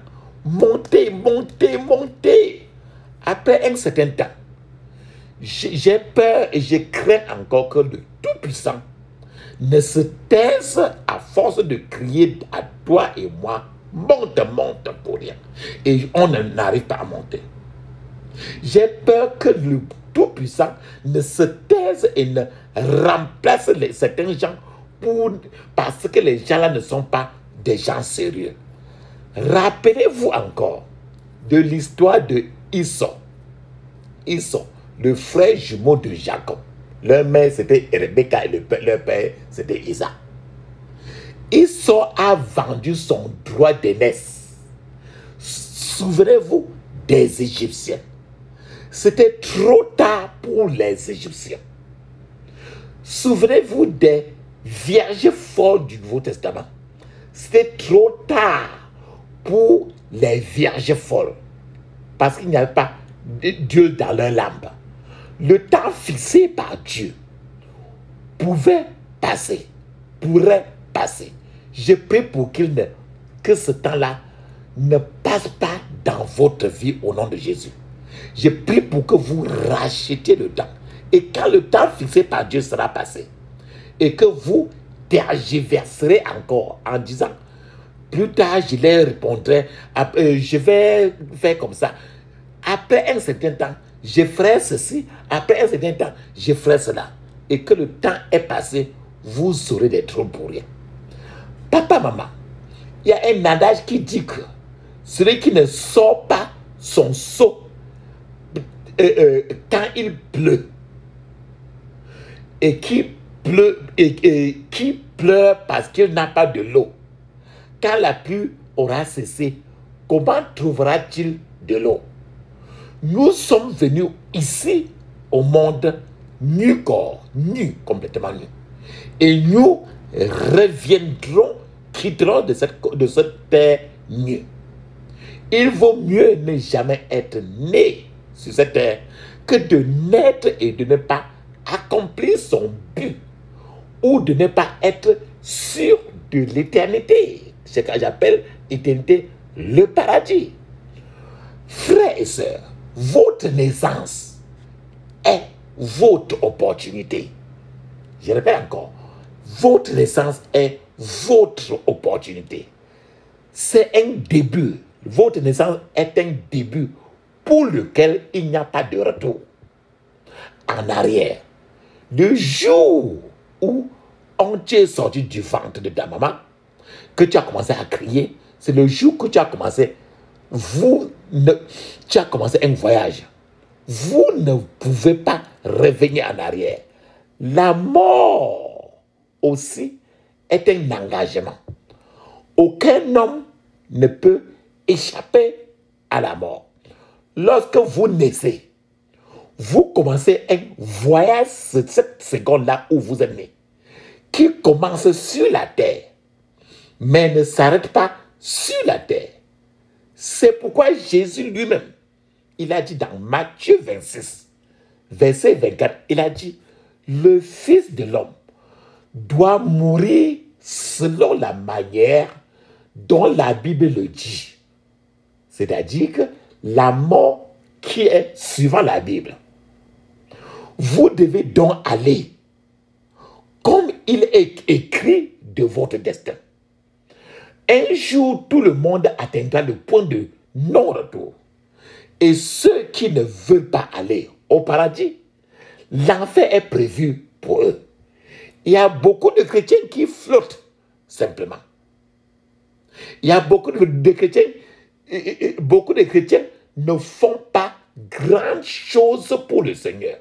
S1: montez, montez, montez. Après un certain temps, j'ai peur et je crains encore que le Tout-Puissant ne se taise à force de crier à toi et moi, monte, monte pour rien. Et on n'arrive pas à monter. J'ai peur que le Tout-Puissant ne se taise et ne remplace certains gens parce que les gens-là ne sont pas des gens sérieux. Rappelez-vous encore de l'histoire de Esau. Esau, le frère jumeau de Jacob. Leur mère c'était Rebecca et leur père c'était Isaac. Esau a vendu son droit d'aînesse. Souvenez-vous des Égyptiens. C'était trop tard pour les Égyptiens. Souvenez-vous des vierges folles du Nouveau Testament. C'était trop tard pour les vierges folles. Parce qu'il n'y avait pas de Dieu dans leur lampe. Le temps fixé par Dieu pourrait passer. Je prie pour que ce temps-là ne passe pas dans votre vie au nom de Jésus. Je prie pour que vous rachetiez le temps. Et quand le temps fixé par Dieu sera passé, et que vous tergiverserez encore en disant, plus tard je leur répondrai, je vais faire comme ça. Après un certain temps, je ferai ceci. Après un certain temps, je ferai cela. Et que le temps est passé, vous aurez des troubles pour rien. Papa, maman, Il y a un adage qui dit que celui qui ne sort pas son seau quand il pleut et qui pleure parce qu'il n'a pas de l'eau, quand la pluie aura cessé, comment trouvera-t-il de l'eau? Nous sommes venus ici au monde nus corps, nus, complètement nus. Et nous reviendrons, quitterons de cette terre nue. Il vaut mieux ne jamais être né sur cette terre que de naître et de ne pas accomplir son but ou de ne pas être sûr de l'éternité. Ce que j'appelle éternité, le paradis. Frères et sœurs, votre naissance est votre opportunité. Je répète encore, votre naissance est votre opportunité. C'est un début. Votre naissance est un début pour lequel il n'y a pas de retour en arrière. Le jour où on t'est sorti du ventre de ta maman, que tu as commencé à crier, c'est le jour que tu as commencé, tu as commencé un voyage. Vous ne pouvez pas revenir en arrière. La mort aussi est un engagement. Aucun homme ne peut échapper à la mort. Lorsque vous naissez, vous commencez un voyage, cette seconde-là où vous êtes né, qui commence sur la terre, mais ne s'arrête pas sur la terre. C'est pourquoi Jésus lui-même, il a dit dans Matthieu 26, verset 24, il a dit, le Fils de l'homme doit mourir selon la manière dont la Bible le dit. C'est-à-dire que la mort qui est suivant la Bible. Vous devez donc aller comme il est écrit de votre destin. Un jour, tout le monde atteindra le point de non-retour. Et ceux qui ne veulent pas aller au paradis, l'enfer est prévu pour eux. Il y a beaucoup de chrétiens qui flottent simplement. Il y a beaucoup de chrétiens ne font pas grand chose pour le Seigneur.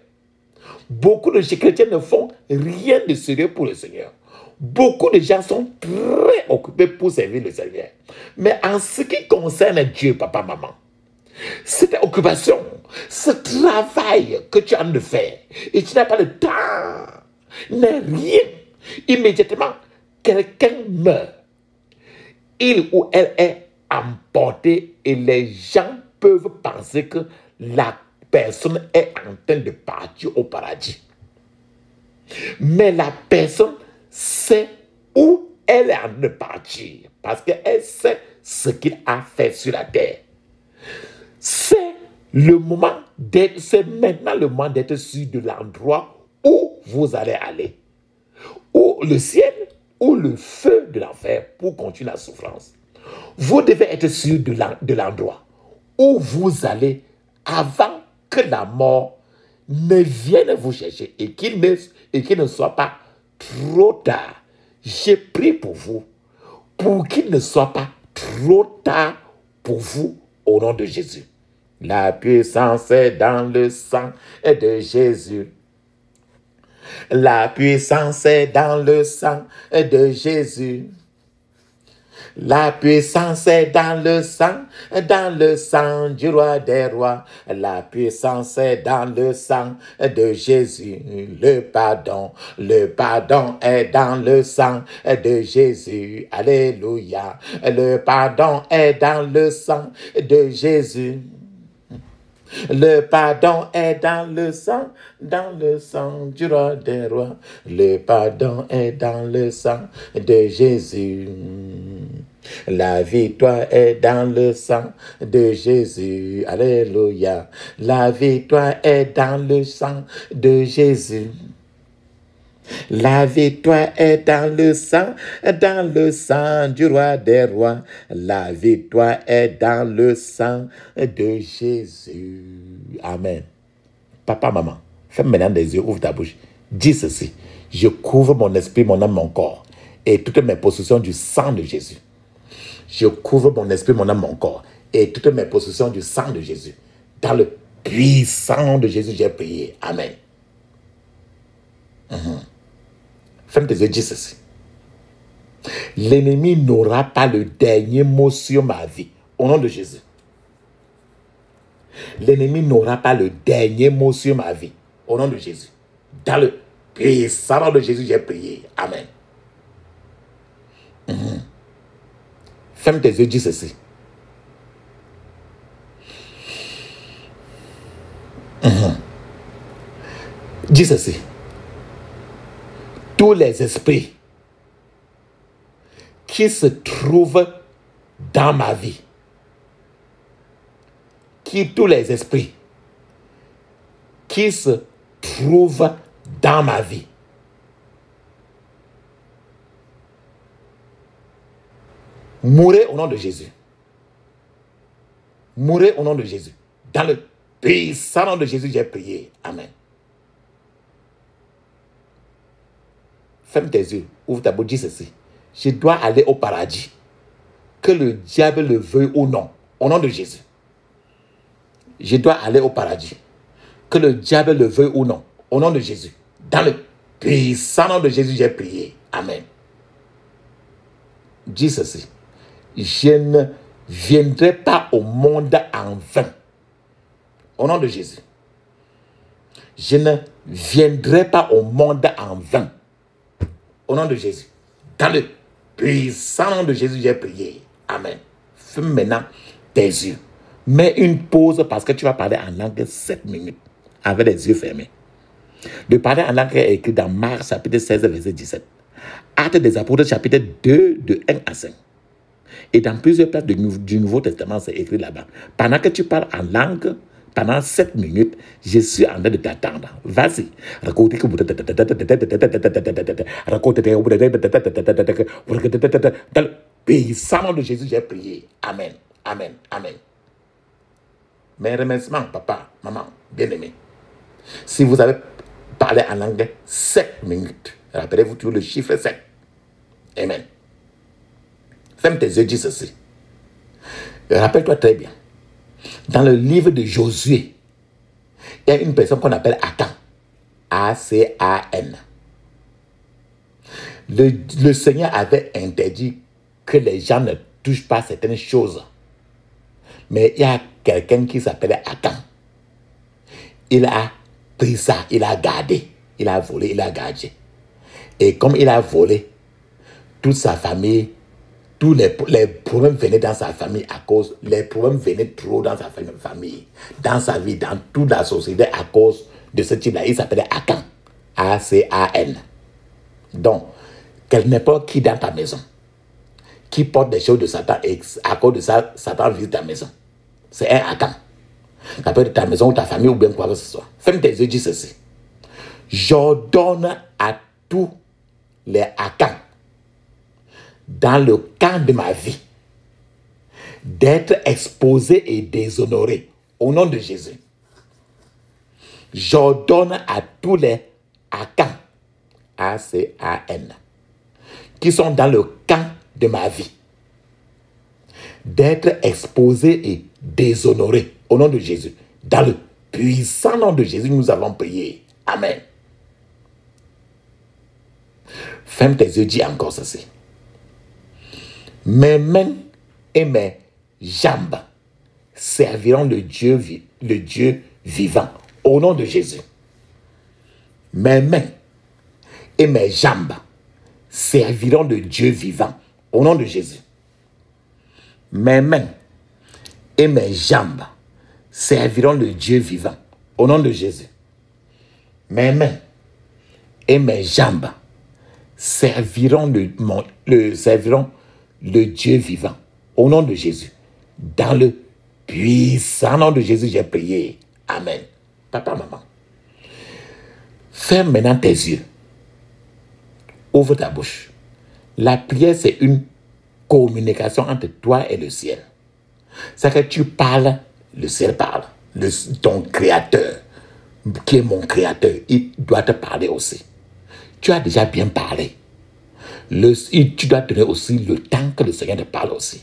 S1: Beaucoup de chrétiens ne font rien de sérieux pour le Seigneur. Beaucoup de gens sont très occupés pour servir le Seigneur. Mais en ce qui concerne Dieu, papa, maman, cette occupation, ce travail que tu as de faire, et tu n'as pas le temps, n'est rien. Immédiatement, quelqu'un meurt. Il ou elle est emporté et les gens peuvent penser que la personne est en train de partir au paradis. Mais la personne sait où elle est en train de partir parce qu'elle sait ce qu'il a fait sur la terre. C'est maintenant le moment d'être sûr de l'endroit où vous allez aller. Ou le ciel, ou le feu de l'enfer pour continuer la souffrance. Vous devez être sûr de l'endroit où vous allez avant que la mort ne vienne vous chercher et qu'il ne soit pas trop tard. J'ai prié pour vous, pour qu'il ne soit pas trop tard pour vous au nom de Jésus. La puissance est dans le sang de Jésus. La puissance est dans le sang de Jésus. La puissance est dans le sang du roi des rois. La puissance est dans le sang de Jésus. Le pardon est dans le sang de Jésus. Alléluia. Le pardon est dans le sang de Jésus. Le pardon est dans le sang du roi des rois. Le pardon est dans le sang de Jésus. La victoire est dans le sang de Jésus. Alléluia. La victoire est dans le sang de Jésus. La victoire est dans le sang du roi des rois. La victoire est dans le sang de Jésus. Amen. Papa, maman, ferme maintenant des yeux, ouvre ta bouche. Dis ceci. Je couvre mon esprit, mon âme, mon corps et toutes mes possessions du sang de Jésus. Je couvre mon esprit, mon âme, mon corps et toutes mes possessions du sang de Jésus. Dans le puissant nom de Jésus, j'ai prié. Amen. Ferme tes yeux, dis ceci. L'ennemi n'aura pas le dernier mot sur ma vie. Au nom de Jésus. L'ennemi n'aura pas le dernier mot sur ma vie. Au nom de Jésus. Dans le puissant nom de Jésus, j'ai prié. Amen. Ferme tes yeux, dis ceci. Dis ceci. Tous les esprits qui se trouvent dans ma vie, tous les esprits qui se trouvent dans ma vie, mourez au nom de Jésus. Mourez au nom de Jésus. Dans le puissant nom de Jésus, j'ai prié. Amen. Ferme tes yeux, ouvre ta bouche, dis ceci. Je dois aller au paradis. Que le diable le veuille ou non. Au nom de Jésus. Je dois aller au paradis. Que le diable le veuille ou non. Au nom de Jésus. Dans le puissant nom de Jésus, j'ai prié. Amen. Dis ceci. Je ne viendrai pas au monde en vain. Au nom de Jésus. Je ne viendrai pas au monde en vain. Au nom de Jésus. Dans le puissant nom de Jésus, j'ai prié. Amen. Ferme maintenant tes yeux. Mets une pause parce que tu vas parler en langue 7 minutes. Avec les yeux fermés. De parler en langue est écrit dans Marc chapitre 16, verset 17. Actes des Apôtres chapitre 2, de 1 à 5. Et dans plusieurs places du Nouveau Testament, c'est écrit là-bas. Pendant que tu parles en langue, pendant 7 minutes, je suis en train de t'attendre. Vas-y. Dans le puissant nom de Jésus, j'ai prié. Amen. Amen. Amen. Mes remerciements, papa, maman, bien-aimé. Si vous avez parlé en langue 7 minutes, rappelez-vous toujours le chiffre 7. Amen. Ferme tes yeux, dis ceci. Rappelle-toi très bien. Dans le livre de Josué, il y a une personne qu'on appelle Acan. A-C-A-N. Le Seigneur avait interdit que les gens ne touchent pas certaines choses. Mais il y a quelqu'un qui s'appelait Acan. Il a pris ça, il a gardé, il a volé, il a gardé. Et comme il a volé, toute sa famille, tous les problèmes venaient dans sa famille à cause, les problèmes venaient trop dans sa famille, dans sa vie, dans toute la société à cause de ce type-là. Il s'appelait Acan. A-C-A-N. Donc, quel n'importe qui dans ta maison, qui porte des choses de Satan, et à cause de ça, Satan visite ta maison. C'est un Acan. Ça peut être ta maison ou ta famille ou bien quoi que ce soit. Ferme tes yeux, dis ceci. J'ordonne à tous les Acans dans le camp de ma vie d'être exposés et déshonorés au nom de Jésus. J'ordonne à tous les Acans, A-C-A-N, qui sont dans le camp de ma vie d'être exposés et déshonorés au nom de Jésus. Dans le puissant nom de Jésus, nous avons prié. Amen. Ferme tes yeux, dis encore ceci. Mes mains et mes jambes serviront le Dieu vivant au nom de Jésus. Mes mains et mes jambes serviront le Dieu vivant au nom de Jésus. Mes mains et mes jambes serviront le Dieu vivant au nom de Jésus. Mes mains et mes jambes serviront le Dieu vivant au nom de Jésus. Dans le puissant nom de Jésus, j'ai prié. Amen. Papa, maman, ferme maintenant tes yeux. Ouvre ta bouche. La prière, c'est une communication entre toi et le ciel. C'est que tu parles, le ciel parle. Ton créateur, qui est mon créateur, il doit te parler aussi. Tu as déjà bien parlé. Tu dois donner aussi le temps que le Seigneur te parle aussi.